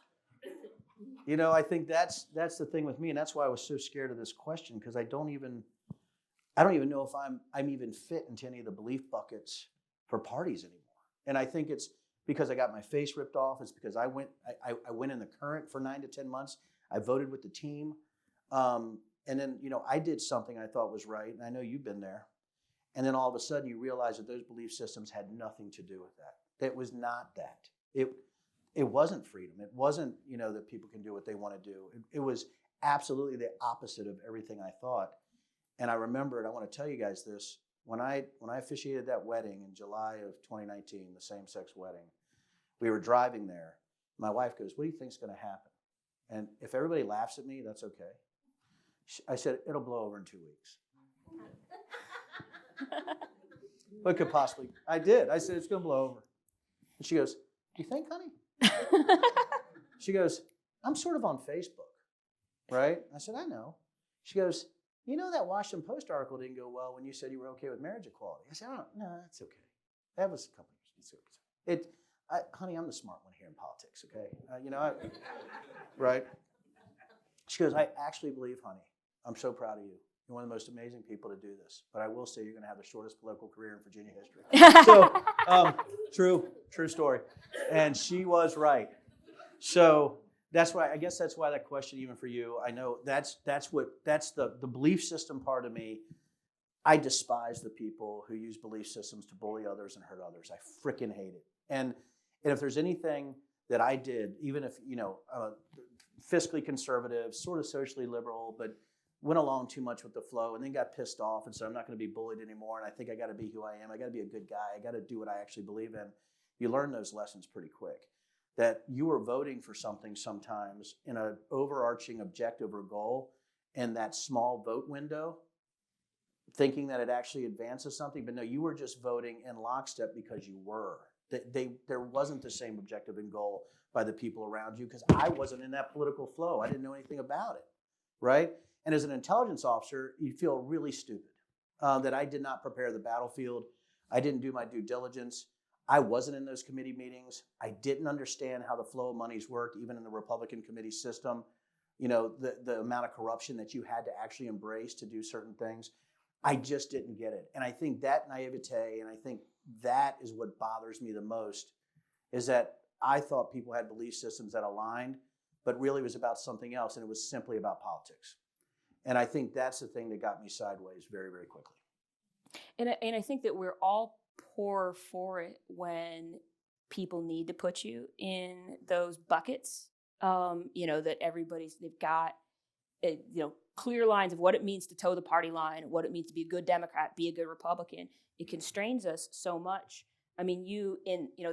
the thing with me, and that's why I was so scared of this question, because I don't even know if I'm even fit into any of the belief buckets for parties anymore. And I think it's because I got my face ripped off. It's because I went in the current for 9 to 10 months. I voted with the team. And then, I did something I thought was right, and I know you've been there. And then all of a sudden you realize that those belief systems had nothing to do with that. It was not that. It wasn't freedom. It wasn't, that people can do what they want to do. It was absolutely the opposite of everything I thought. And I remembered, I want to tell you guys this, when I officiated that wedding in July of 2019, the same-sex wedding, we were driving there. My wife goes, "What do you think is going to happen? And if everybody laughs at me, that's okay." I said, "It'll blow over in 2 weeks." What could possibly? I did. I said, "It's going to blow over." And she goes, "Do you think, honey?" She goes, "I'm sort of on Facebook, right?" I said, "I know." She goes, "That Washington Post article didn't go well when you said you were okay with marriage equality." I said, "Oh, no, that's okay. That was a couple years. It's okay. Honey, I'm the smart one here in politics, okay? Right?" She goes, "I actually believe, honey, I'm so proud of you. You're one of the most amazing people to do this. But I will say you're going to have the shortest political career in Virginia history." So, true story. And she was right. So that's why, I guess that's why that question, even for you, I know that's the belief system part of me. I despise the people who use belief systems to bully others and hurt others. I freaking hate it. And if there's anything that I did, even if, fiscally conservative, sort of socially liberal, but went along too much with the flow and then got pissed off and said, "I'm not going to be bullied anymore. And I think I got to be who I am. I got to be a good guy. I got to do what I actually believe in." You learn those lessons pretty quick. That you are voting for something sometimes in an overarching objective or goal, and that small vote window, thinking that it actually advances something. But no, you were just voting in lockstep because you were. There wasn't the same objective and goal by the people around you, because I wasn't in that political flow. I didn't know anything about it, right? And as an intelligence officer, you feel really stupid that I did not prepare the battlefield. I didn't do my due diligence. I wasn't in those committee meetings. I didn't understand how the flow of monies worked, even in the Republican committee system. The amount of corruption that you had to actually embrace to do certain things. I just didn't get it. And I think that naivete, and I think that is what bothers me the most, is that I thought people had belief systems that aligned, but really it was about something else, and it was simply about politics. And I think that's the thing that got me sideways very, very quickly. And I think that we're all poor for it when people need to put you in those buckets. That they've got, clear lines of what it means to toe the party line, what it means to be a good Democrat, be a good Republican. It constrains us so much. I mean,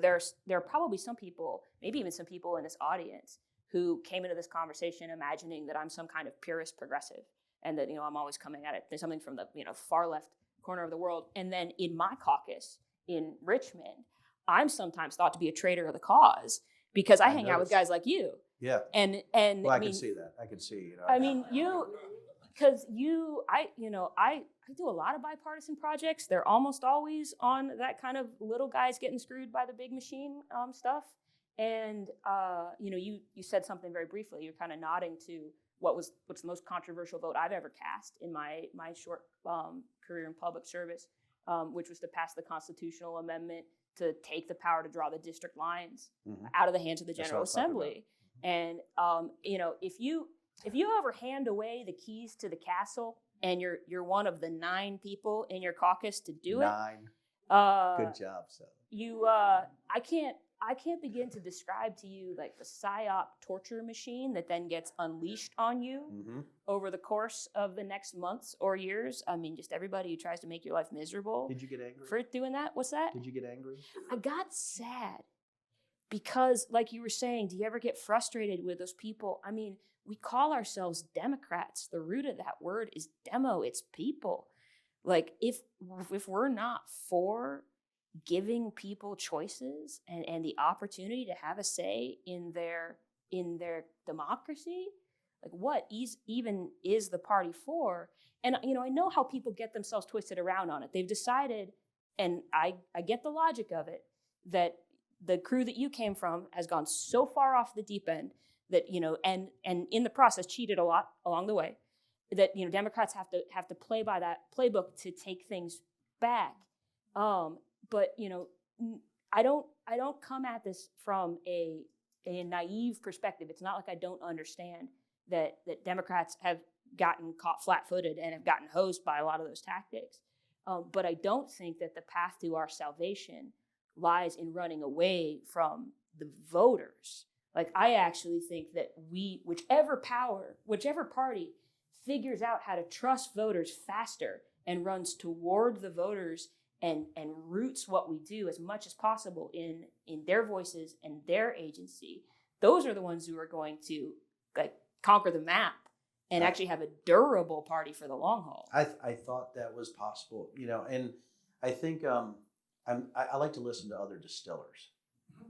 there are probably some people, maybe even some people in this audience, who came into this conversation imagining that I'm some kind of purist progressive, and that I'm always coming at it. There's something from the far left corner of the world. And then in my caucus in Richmond, I'm sometimes thought to be a traitor of the cause because I hang out with guys like you. Yeah. And well, I can see that. I can see. I mean, I do a lot of bipartisan projects. They're almost always on that kind of little guys getting screwed by the big machine stuff. And you said something very briefly. You're kind of nodding to what's the most controversial vote I've ever cast in my short career in public service, which was to pass the constitutional amendment to take the power to draw the district lines out of the hands of the General Assembly. And if you ever hand away the keys to the castle and you're one of the 9 people in your caucus to do it, 9. Good job, Sally. I can't begin to describe to you like the psyop torture machine that then gets unleashed on you over the course of the next months or years. I mean, just everybody who tries to make your life miserable. Did you get angry for doing that? What's that? Did you get angry? I got sad because, like you were saying, do you ever get frustrated with those people? I mean, we call ourselves Democrats. The root of that word is demo. It's people. Like if we're not for giving people choices and the opportunity to have a say in their democracy, like what even is the party for? And I know how people get themselves twisted around on it. They've decided, and I get the logic of it, that the crew that you came from has gone so far off the deep end that and in the process cheated a lot along the way, that Democrats have to play by that playbook to take things back. But I don't come at this from a naive perspective. It's not like I don't understand that Democrats have gotten caught flat-footed and have gotten hosed by a lot of those tactics. But I don't think that the path to our salvation lies in running away from the voters. Like, I actually think that whichever party figures out how to trust voters faster and runs toward the voters and roots what we do as much as possible in their voices and their agency, those are the ones who are going to conquer the map and actually have a durable party for the long haul. I thought that was possible, and I think I like to listen to other distillers,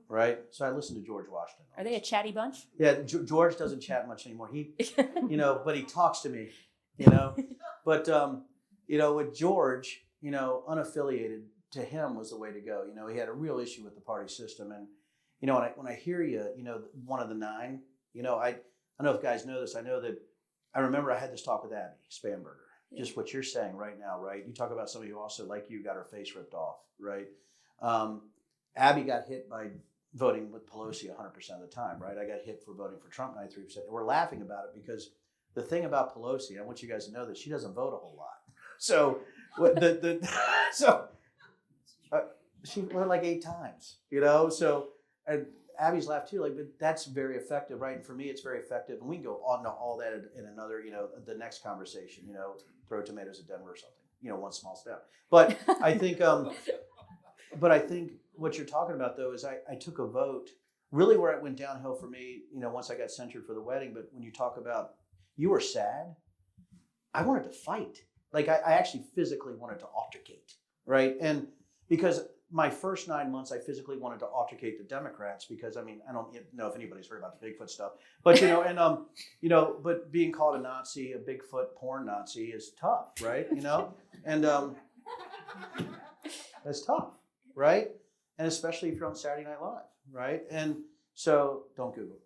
right? So I listen to George Washington. Are they a chatty bunch? Yeah, George doesn't chat much anymore. He, but he talks to me, But with George, unaffiliated to him was the way to go. He had a real issue with the party system, and when I hear you, one of the 9, I don't know if guys know this. I remember I had this talk with Abby Spanberger. Just what you're saying right now, right? You talk about somebody who also, like you, got her face ripped off, right? Abby got hit by voting with Pelosi 100% of the time, right? I got hit for voting for Trump 93%. We're laughing about it because the thing about Pelosi, I want you guys to know that she doesn't vote a whole lot. So she went like 8 times, So and Abby's laughed too, but that's very effective, right? And for me, it's very effective. And we can go on to all that in another, the next conversation, throw tomatoes at Denver or something, one small step. But I think, what you're talking about though is I took a vote really where it went downhill for me, once I got censured for the wedding. But when you talk about you were sad, I wanted to fight. Like I actually physically wanted to altercate, right? And because my first 9 months, I physically wanted to altercate the Democrats because, I don't know if anybody's heard about the Bigfoot stuff, but, but being called a Nazi, a Bigfoot porn Nazi is tough, right? And that's tough, right? and especially if you're on Saturday Night Live, right? And so don't Google.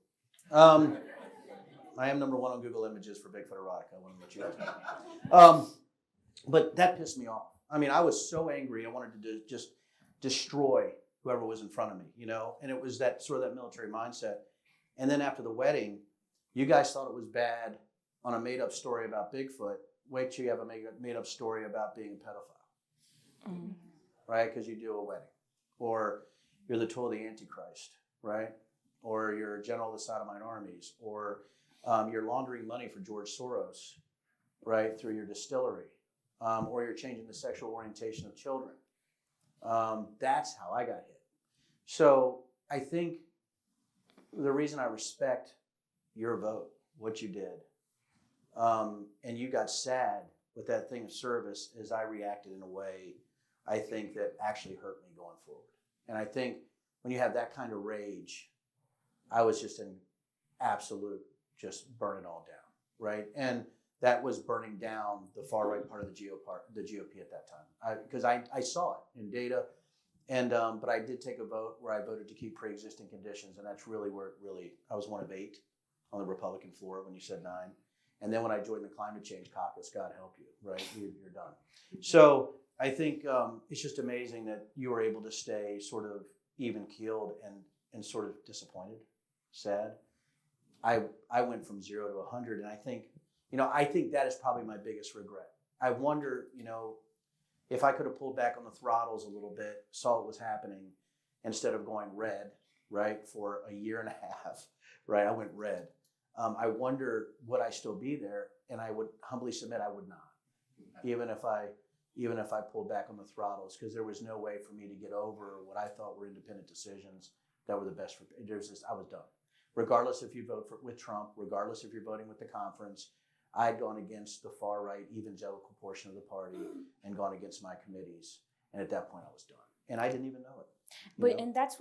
I am #1 on Google Images for Bigfoot erotica. I want to let you guys know. But that pissed me off. I mean, I was so angry. I wanted to just destroy whoever was in front of me, you know? And it was that sort of that military mindset. And then after the wedding, you guys thought it was bad on a made-up story about Bigfoot. Wait till you have a made-up story about being a pedophile, right? Because you do a wedding. Or you're the tool of the Antichrist, right? Or you're a general of the Sodomite armies. Or you're laundering money for George Soros, right, through your distillery. Or you're changing the sexual orientation of children. That's how I got hit. So I think the reason I respect your vote, what you did, and you got sad with that thing of service, is I reacted in a way I think that actually hurt me going forward. And I think when you have that kind of rage, I was just in absolute, just burn it all down, right? And that was burning down the far right part of the GOP at that time, because I saw it in data, and but I did take a vote where I voted to keep pre-existing conditions, and that's really where I was one of 8 on the Republican floor when you said 9, and then when I joined the Climate Change Caucus, God help you, right? You're done. So I think it's just amazing that you were able to stay sort of even-keeled and sort of disappointed, sad. I went from 0 to 100, and I think that is probably my biggest regret. I wonder, if I could have pulled back on the throttles a little bit, saw what was happening, instead of going red, right, for a year and a half, right? I went red. I wonder, would I still be there? And I would humbly submit I would not, even if I pulled back on the throttles, because there was no way for me to get over what I thought were independent decisions that were the best for. I was done. Regardless if you vote with Trump, regardless if you're voting with the conference, I'd gone against the far right evangelical portion of the party and gone against my committees. And at that point, I was done. And I didn't even know it. And that's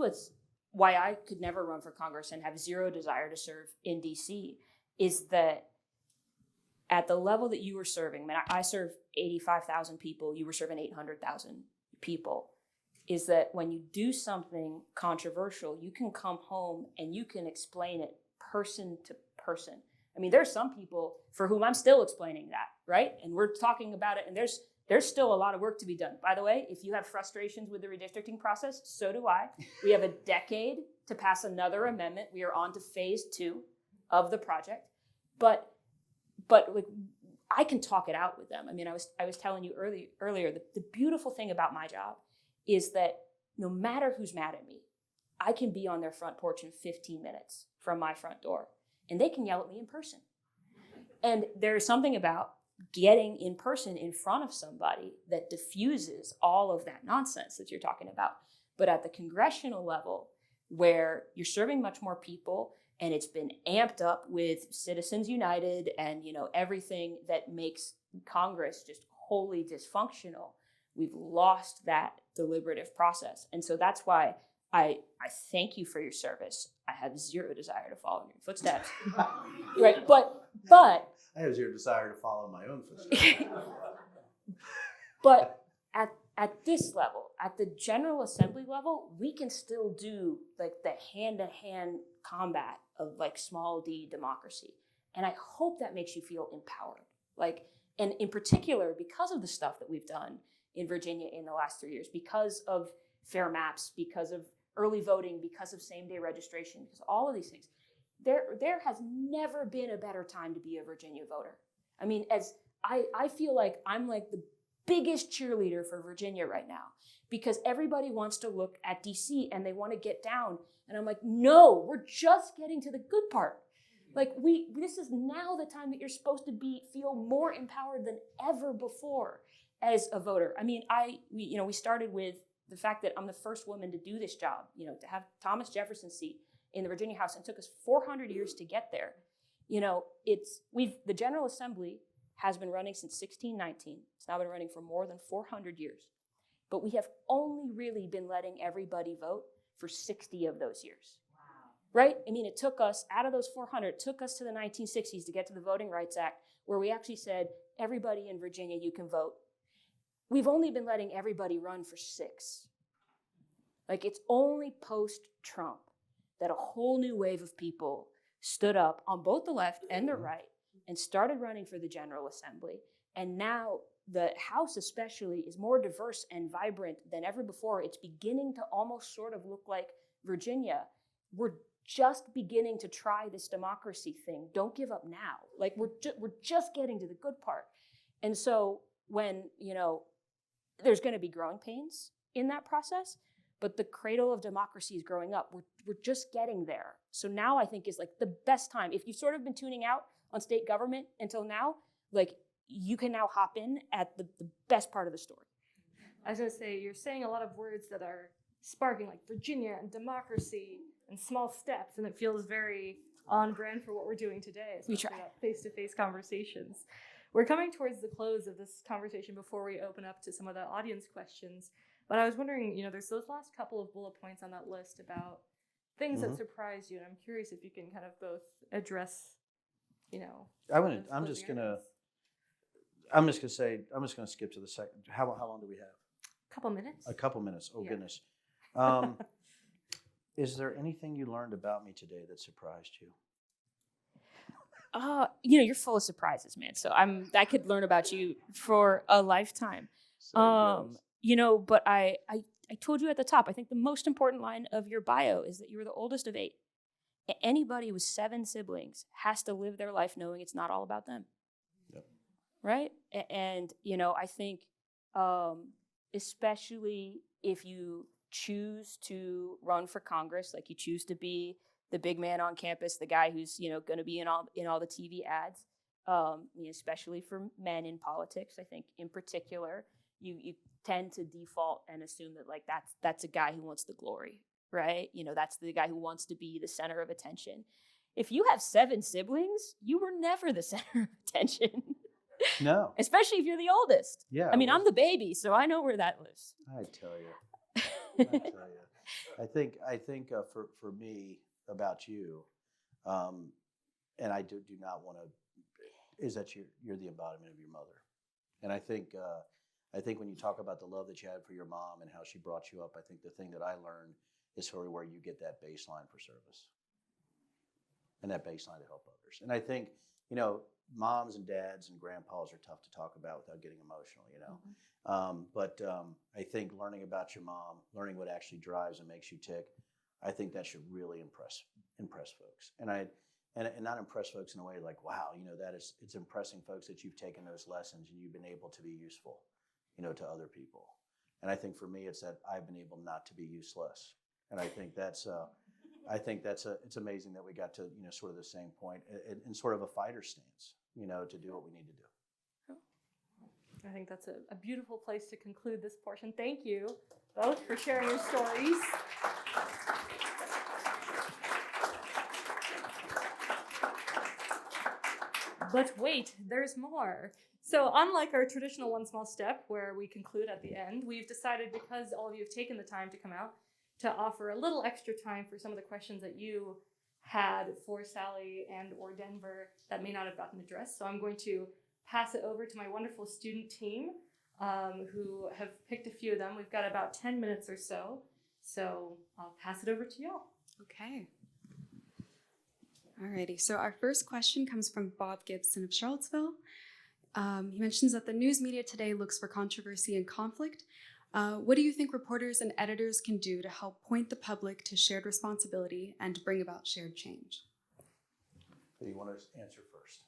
why I could never run for Congress and have zero desire to serve in DC, is that at the level that you were serving, I serve 85,000 people, you were serving 800,000 people, is that when you do something controversial, you can come home and you can explain it person to person. I mean, there's some people for whom I'm still explaining that, right? And we're talking about it, and there's still a lot of work to be done. By the way, if you have frustrations with the redistricting process, so do I. We have a decade to pass another amendment. We are on to phase 2 of the project. But like, I can talk it out with them. I mean, I was telling you earlier, the beautiful thing about my job is that no matter who's mad at me, I can be on their front porch in 15 minutes from my front door, and they can yell at me in person. And there is something about getting in person in front of somebody that diffuses all of that nonsense that you're talking about. But at the congressional level, where you're serving much more people, and it's been amped up with Citizens United and everything that makes Congress just wholly dysfunctional, we've lost that deliberative process. And so that's why I thank you for your service. I have zero desire to follow in your footsteps. Right, but I have zero desire to follow my own footsteps. But at this level, at the General Assembly level, we can still do like the hand-to-hand combat of like small d democracy. And I hope that makes you feel empowered. And in particular, because of the stuff that we've done in Virginia in the last 3 years, because of fair maps, because of early voting, because of same-day registration, because all of these things, there has never been a better time to be a Virginia voter. I mean, as I feel like I'm like the biggest cheerleader for Virginia right now, because everybody wants to look at DC and they want to get down. And I'm like, no, we're just getting to the good part. Like this is now the time that you're supposed to feel more empowered than ever before as a voter. I mean, we started with the fact that I'm the first woman to do this job, to have Thomas Jefferson's seat in the Virginia House, and it took us 400 years to get there. The General Assembly has been running since 1619. It's now been running for more than 400 years. But we have only really been letting everybody vote for 60 of those years. Wow. Right? I mean, it took us, out of those 400, it took us to the 1960s to get to the Voting Rights Act, where we actually said, everybody in Virginia, you can vote. We've only been letting everybody run for 6. Like, it's only post-Trump that a whole new wave of people stood up on both the left and the right and started running for the General Assembly. And now the House especially is more diverse and vibrant than ever before. It's beginning to almost sort of look like Virginia. We're just beginning to try this democracy thing. Don't give up now. Like, we're just getting to the good part. And so when, there's going to be growing pains in that process, but the cradle of democracy is growing up. We're just getting there. So now I think is like the best time. If you've sort of been tuning out on state government until now, like, you can now hop in at the best part of the story. I was going to say, you're saying a lot of words that are sparking, like Virginia and democracy and small steps, and it feels very on brand for what we're doing today. We try. Face-to-face conversations. We're coming towards the close of this conversation before we open up to some of the audience questions. But I was wondering, there's those last couple of bullet points on that list about things that surprised you, and I'm curious if you can kind of both address, I'm just gonna skip to the second. How long do we have? Couple minutes. A couple minutes. Oh, yeah. Goodness. Is there anything you learned about me today that surprised you? You're full of surprises, man. So I could learn about you for a lifetime. But I told you at the top, I think the most important line of your bio is that you were the oldest of 8. Anybody with 7 siblings has to live their life knowing it's not all about them. Yep. Right? And, I think especially if you choose to run for Congress, like you choose to be the big man on campus, the guy who's, going to be in all the TV ads, especially for men in politics, I think in particular, you tend to default and assume that like that's a guy who wants the glory, right? That's the guy who wants to be the center of attention. If you have 7 siblings, you were never the center of attention. No. Especially if you're the oldest. Yeah. I mean, I'm the baby, so I know where that lives. I tell you. I think for me about you, and I do not want to, is that you're the embodiment of your mother. And I think when you talk about the love that you had for your mom and how she brought you up, I think the thing that I learned is sort of where you get that baseline for service and that baseline to help others. And I think, moms and dads and grandpas are tough to talk about without getting emotional, But I think learning about your mom, learning what actually drives and makes you tick, I think that should really impress folks. And not impress folks in a way like, wow, it's impressing folks that you've taken those lessons and you've been able to be useful, to other people. And I think for me, it's that I've been able not to be useless. And I think it's amazing that we got to, sort of the same point in sort of a fighter stance, to do what we need to do. I think that's a beautiful place to conclude this portion. Thank you both for sharing your stories. But wait, there's more. So unlike our traditional one small step where we conclude at the end, we've decided, because all of you have taken the time to come out, to offer a little extra time for some of the questions that you had for Sally and or Denver that may not have gotten addressed. So I'm going to pass it over to my wonderful student team who have picked a few of them. We've got about 10 minutes or so. So I'll pass it over to y'all. Okay. Alrighty, so our first question comes from Bob Gibson of Charlottesville. He mentions that the news media today looks for controversy and conflict. What do you think reporters and editors can do to help point the public to shared responsibility and bring about shared change? Do you want to answer first?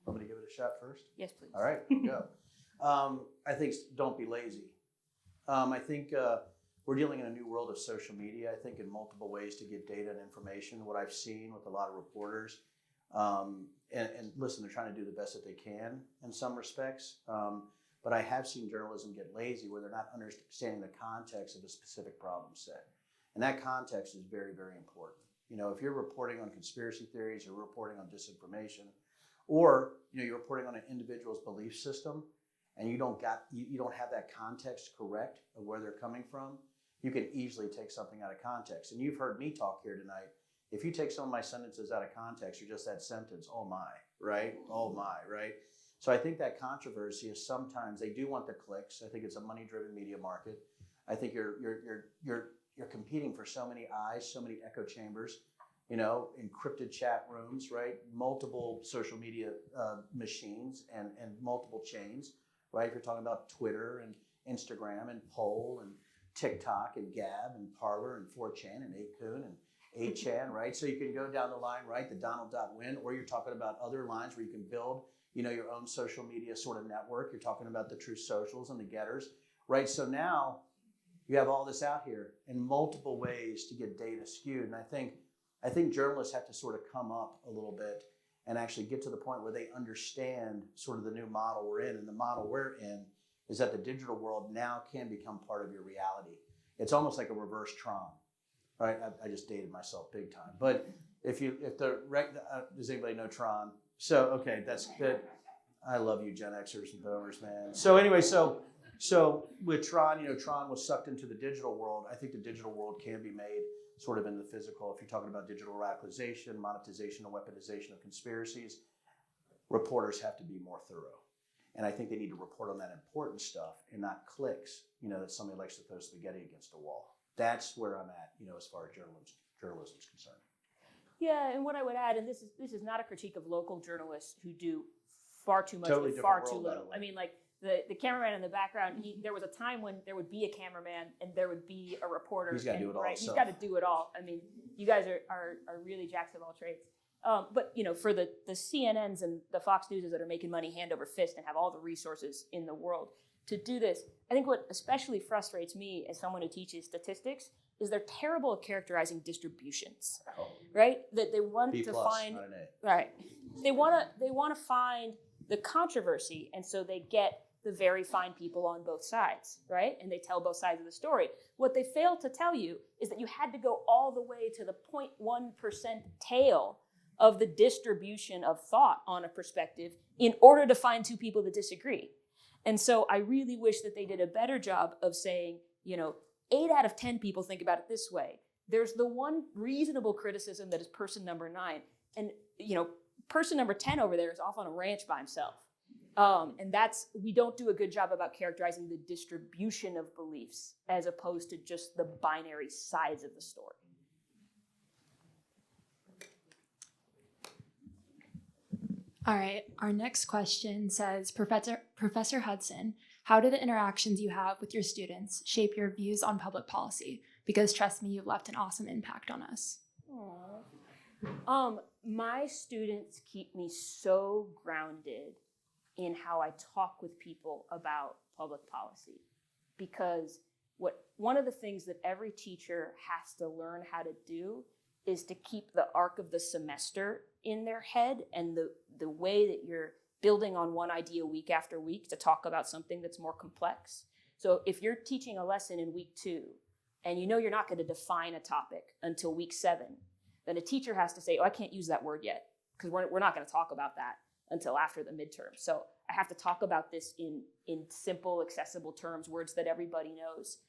Want me to give it a shot first? Yes, please. All right, here we go. I think don't be lazy. I think we're dealing in a new world of social media, I think, in multiple ways to get data and information. What I've seen with a lot of reporters, and listen, they're trying to do the best that they can in some respects, but I have seen journalism get lazy where they're not understanding the context of a specific problem set. And that context is very, very important. If you're reporting on conspiracy theories, you're reporting on disinformation, or you're reporting on an individual's belief system, and you don't have that context correct of where they're coming from, you can easily take something out of context. And you've heard me talk here tonight. If you take some of my sentences out of context, you're just that sentence, oh my, right? Oh my, right? So I think that controversy is sometimes they do want the clicks. I think it's a money-driven media market. I think you're you're competing for so many eyes, so many echo chambers, you know, encrypted chat rooms, right? Multiple social media machines and multiple chains, right? If you're talking about Twitter and Instagram and Poll and TikTok and Gab and Parler and 4chan and 8kun and 8chan, right? So you can go down the line, right? The Donald.win, or you're talking about other lines where you can build, you know, your own social media sort of network. You're talking about the True Socials and the Getters, right? So now you have all this out here in multiple ways to get data skewed. And I think journalists have to sort of come up a little bit and actually get to the point where they understand sort of the new model we're in. And the model we're in is that the digital world now can become part of your reality. It's almost like a reverse Tron, right? I just dated myself big time. But does anybody know Tron? So, okay, that's good. I love you Gen Xers and boomers, man. So anyway, so with Tron, you know, Tron was sucked into the digital world. I think the digital world can be made sort of in the physical. If you're talking about digital radicalization, monetization, and weaponization of conspiracies, reporters have to be more thorough. And I think they need to report on that important stuff and not clicks, you know, that somebody likes to throw spaghetti against a wall. That's where I'm at, you know, as far as journalism is concerned. Yeah, and what I would add, and this is not a critique of local journalists who do far too much Totally with far different too world, by little. the way. I mean, like the cameraman in the background, there was a time when there would be a cameraman and there would be a reporter. He's got to do it all right? He's himself. got to do it all. I mean, you guys are really jacks of all trades. But you know, for the CNNs and the Fox Newses that are making money hand over fist and have all the resources in the world to do this, I think what especially frustrates me as someone who teaches statistics is they're terrible at characterizing distributions, right? That they want B+, to find not an A. right. They want to find the controversy, and so they get the very fine people on both sides, right? And they tell both sides of the story. What they fail to tell you is that you had to go all the way to the 0.1% tail of the distribution of thought on a perspective in order to find two people that disagree. And so I really wish that they did a better job of saying, you know, 8 out of 10 people think about it this way. There's the one reasonable criticism that is person number 9. And, you know, person number 10 over there is off on a ranch by himself. And we don't do a good job about characterizing the distribution of beliefs as opposed to just the binary sides of the story. All right, our next question says, Professor Hudson, how do the interactions you have with your students shape your views on public policy? Because trust me, you've left an awesome impact on us. My students keep me so grounded in how I talk with people about public policy, because one of the things that every teacher has to learn how to do is to keep the arc of the semester in their head, and the way that you're building on one idea week after week to talk about something that's more complex. So if you're teaching a lesson in week 2 and you know you're not going to define a topic until week 7, then a teacher has to say, oh, I can't use that word yet because we're not going to talk about that until after the midterm. So I have to talk about this in simple, accessible terms, words that everybody knows.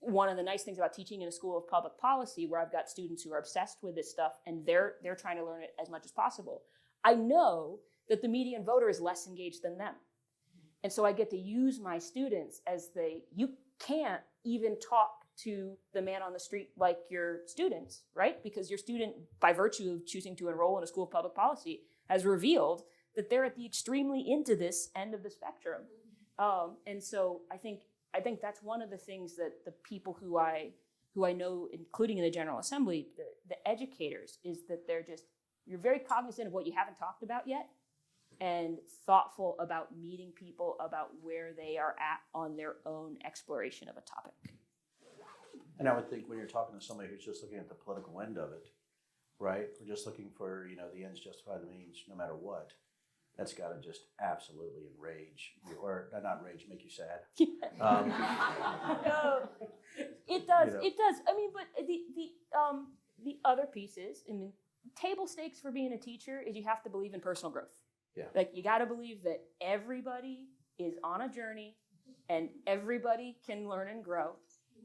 One of the nice things about teaching in a school of public policy, where I've got students who are obsessed with this stuff and they're trying to learn it as much as possible, I know that the median voter is less engaged than them. And so I get to use my students as you can't even talk to the man on the street like your students, right? Because your student, by virtue of choosing to enroll in a school of public policy, has revealed that they're at the extremely into this end of the spectrum. And so I think that's one of the things that the people who I know, including in the General Assembly, the educators, is that you're very cognizant of what you haven't talked about yet and thoughtful about meeting people about where they are at on their own exploration of a topic. And I would think when you're talking to somebody who's just looking at the political end of it, right? We're just looking for, you know, the ends justify the means no matter what. That's got to just absolutely enrage you, or not rage, make you sad. It does. You know. It does. I mean, but the other pieces, I mean, table stakes for being a teacher is you have to believe in personal growth. Yeah. Like you got to believe that everybody is on a journey and everybody can learn and grow.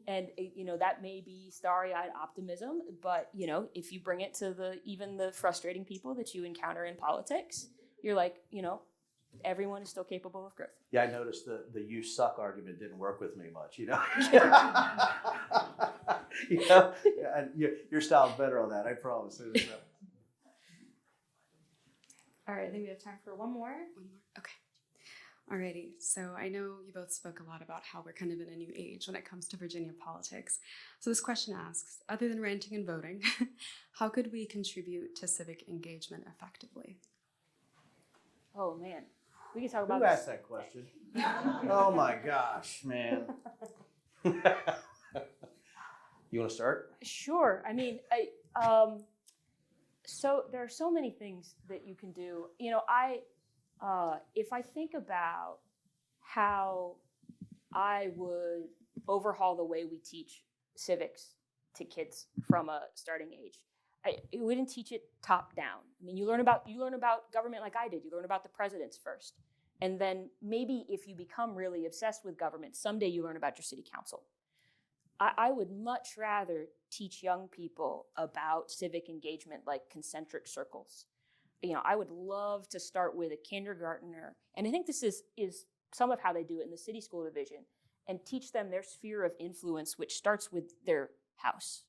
And, you know, that may be starry-eyed optimism, but, you know, if you bring it to even the frustrating people that you encounter in politics, you're like, you know, everyone is still capable of growth. Yeah, I noticed the "you suck" argument didn't work with me much. And your style's better on that. I promise. All right, I think we have time for one more. One more? Okay. Alrighty. So I know you both spoke a lot about how we're kind of in a new age when it comes to Virginia politics. So this question asks, other than ranting and voting, how could we contribute to civic engagement effectively? Oh man, we can talk about Who asked that question? Oh my gosh, man. You want to start? Sure. I mean, so there are so many things that you can do. If I think about how I would overhaul the way we teach civics to kids from a starting age, we didn't teach it top down. I mean, you learn about government like I did. You learn about the presidents first, and then maybe if you become really obsessed with government, someday you learn about your city council. I would much rather teach young people about civic engagement like concentric circles. I would love to start with a kindergartner, and I think this is some of how they do it in the city school division, and teach them their sphere of influence, which starts with their house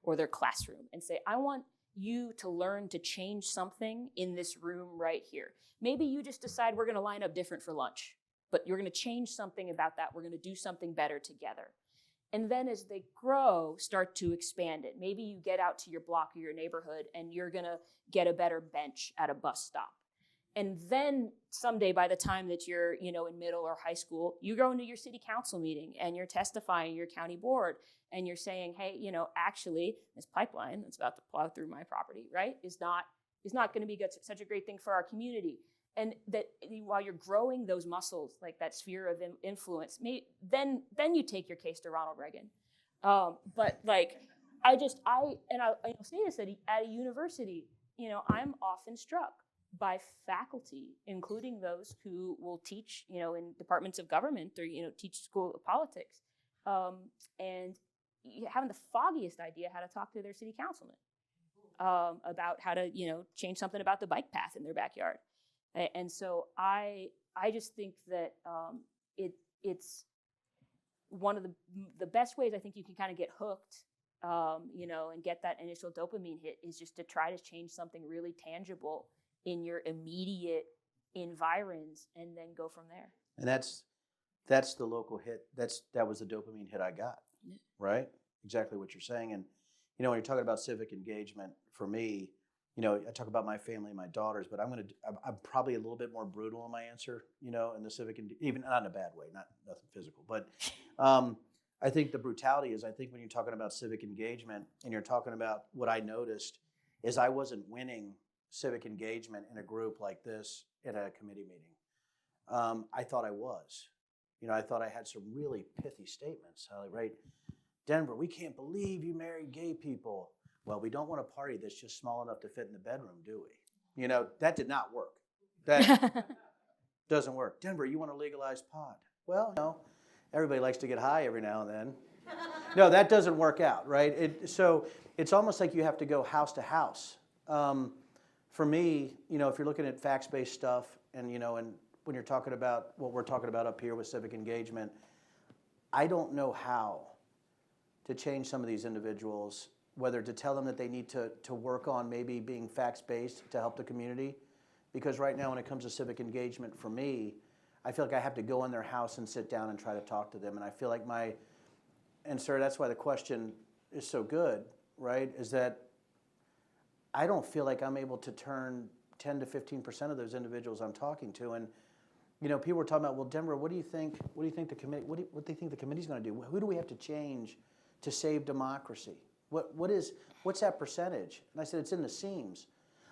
or their classroom, and say, I want you to learn to change something in this room right here. Maybe you just decide we're going to line up different for lunch, but you're going to change something about that. We're going to do something better together. And then as they grow, start to expand it. Maybe you get out to your block or your neighborhood and you're gonna get a better bench at a bus stop. And then someday by the time that you're in middle or high school, you go into your city council meeting and you're testifying your county board and you're saying, hey, actually this pipeline that's about to plow through my property, right, is not gonna be such a great thing for our community. And that while you're growing those muscles, like that sphere of influence, then you take your case to Ronald Reagan. But like, I'll say this at a university, I'm often struck by faculty, including those who will teach, in departments of government or, teach school of politics, and having the foggiest idea how to talk to their city councilman about how to, change something about the bike path in their backyard. And so I just think that it's one of the best ways I think you can kind of get hooked, and get that initial dopamine hit is just to try to change something really tangible in your immediate environs and then go from there. And that's the local hit. That was the dopamine hit I got, right? Exactly what you're saying. And when you're talking about civic engagement, for me, I talk about my family and my daughters, but I'm probably a little bit more brutal in my answer, in the civic, even not in a bad way, nothing physical, but I think the brutality is, I think when you're talking about civic engagement and you're talking about what I noticed is I wasn't winning civic engagement in a group like this at a committee meeting. I thought I was, I thought I had some really pithy statements, right? Denver, we can't believe you married gay people. Well, we don't want a party that's just small enough to fit in the bedroom, do we? That did not work. That doesn't work. Denver, you want to legalize pot? Well, everybody likes to get high every now and then. No, that doesn't work out, right? So it's almost like you have to go house to house. For me, if you're looking at facts-based stuff and, and when you're talking about what we're talking about up here with civic engagement, I don't know how to change some of these individuals, whether to tell them that they need to work on maybe being facts-based to help the community. Because right now when it comes to civic engagement, for me, I feel like I have to go in their house and sit down and try to talk to them. And I feel like and sir, that's why the question is so good, right? Is that I don't feel like I'm able to turn 10 to 15% of those individuals I'm talking to. And people were talking about, well, Denver, what do you think the committee, what do they think the committee's gonna do? Who do we have to change to save democracy? What's that percentage? And I said, it's in the seams.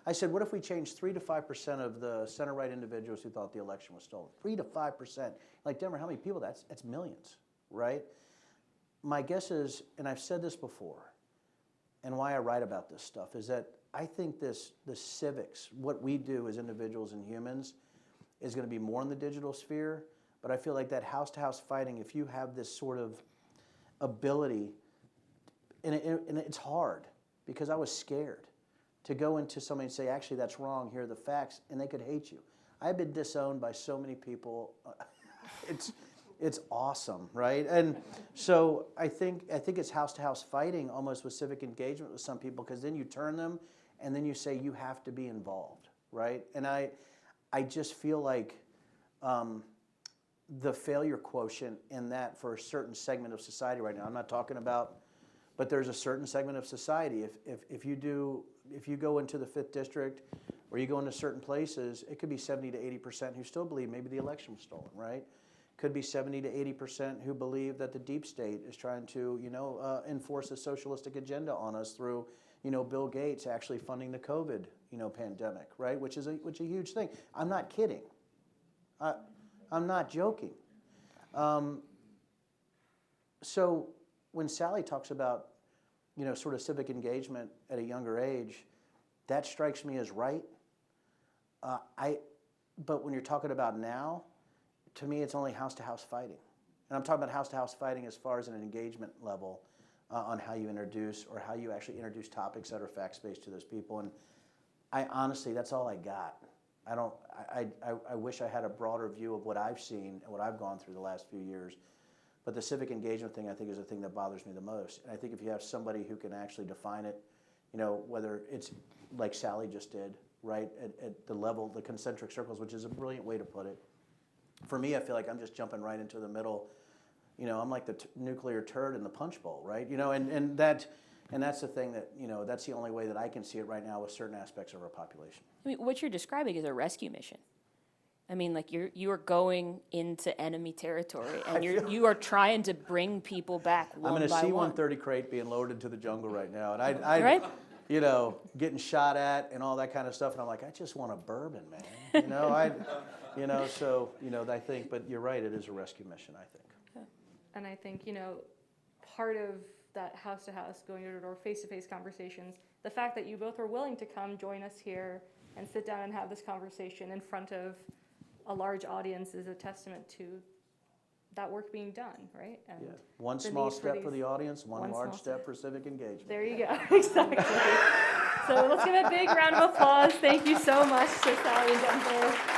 I said, what if we change 3 to 5% of the center-right individuals who thought the election was stolen? 3 to 5%. Like, Denver, how many people? That's millions, right? My guess is, and I've said this before, and why I write about this stuff, is that I think the civics, what we do as individuals and humans, is going to be more in the digital sphere. But I feel like that house-to-house fighting, if you have this sort of ability, and it's hard, because I was scared to go into somebody and say, actually, that's wrong, here are the facts, and they could hate you. I've been disowned by so many people. It's awesome, right? And so I think it's house-to-house fighting almost with civic engagement with some people, because then you turn them and then you say you have to be involved, right? And I just feel like the failure quotient in that for a certain segment of society right now, I'm not talking about, but there's a certain segment of society. If you go into the 5th District or you go into certain places, it could be 70 to 80% who still believe maybe the election was stolen, right? Could be 70 to 80% who believe that the deep state is trying to, enforce a socialistic agenda on us through, Bill Gates actually funding the COVID, pandemic, right? Which is a huge thing. I'm not kidding. I'm not joking. So when Sally talks about, sort of civic engagement at a younger age, that strikes me as right. But when you're talking about now, to me, it's only house-to-house fighting. And I'm talking about house-to-house fighting as far as an engagement level on how you introduce or how you actually introduce topics that are fact-based to those people. And I honestly, that's all I got. I wish I had a broader view of what I've seen and what I've gone through the last few years. But the civic engagement thing, I think, is the thing that bothers me the most. And I think if you have somebody who can actually define it, whether it's like Sally just did, right, at the level, the concentric circles, which is a brilliant way to put it. For me, I feel like I'm just jumping right into the middle. I'm like the nuclear turd in the punch bowl, right? And that's the thing that, that's the only way that I can see it right now with certain aspects of our population. I mean, what you're describing is a rescue mission. I mean, like you are going into enemy territory, and you are trying to bring people back one by one. I'm in a C-130 crate being lowered into the jungle right now, and I Right? Getting shot at and all that kind of stuff, and I'm like, I just want a bourbon, man. I think, but you're right, it is a rescue mission, I think. And I think, part of that house-to-house, going door-to-door, face-to-face conversations, the fact that you both were willing to come join us here and sit down and have this conversation in front of a large audience is a testament to that work being done, right? And Yeah. One the small need for step for these- the audience, one large small step for civic engagement. There you go, exactly. So let's give a big round of applause. Thank you so much to Sally and Denver.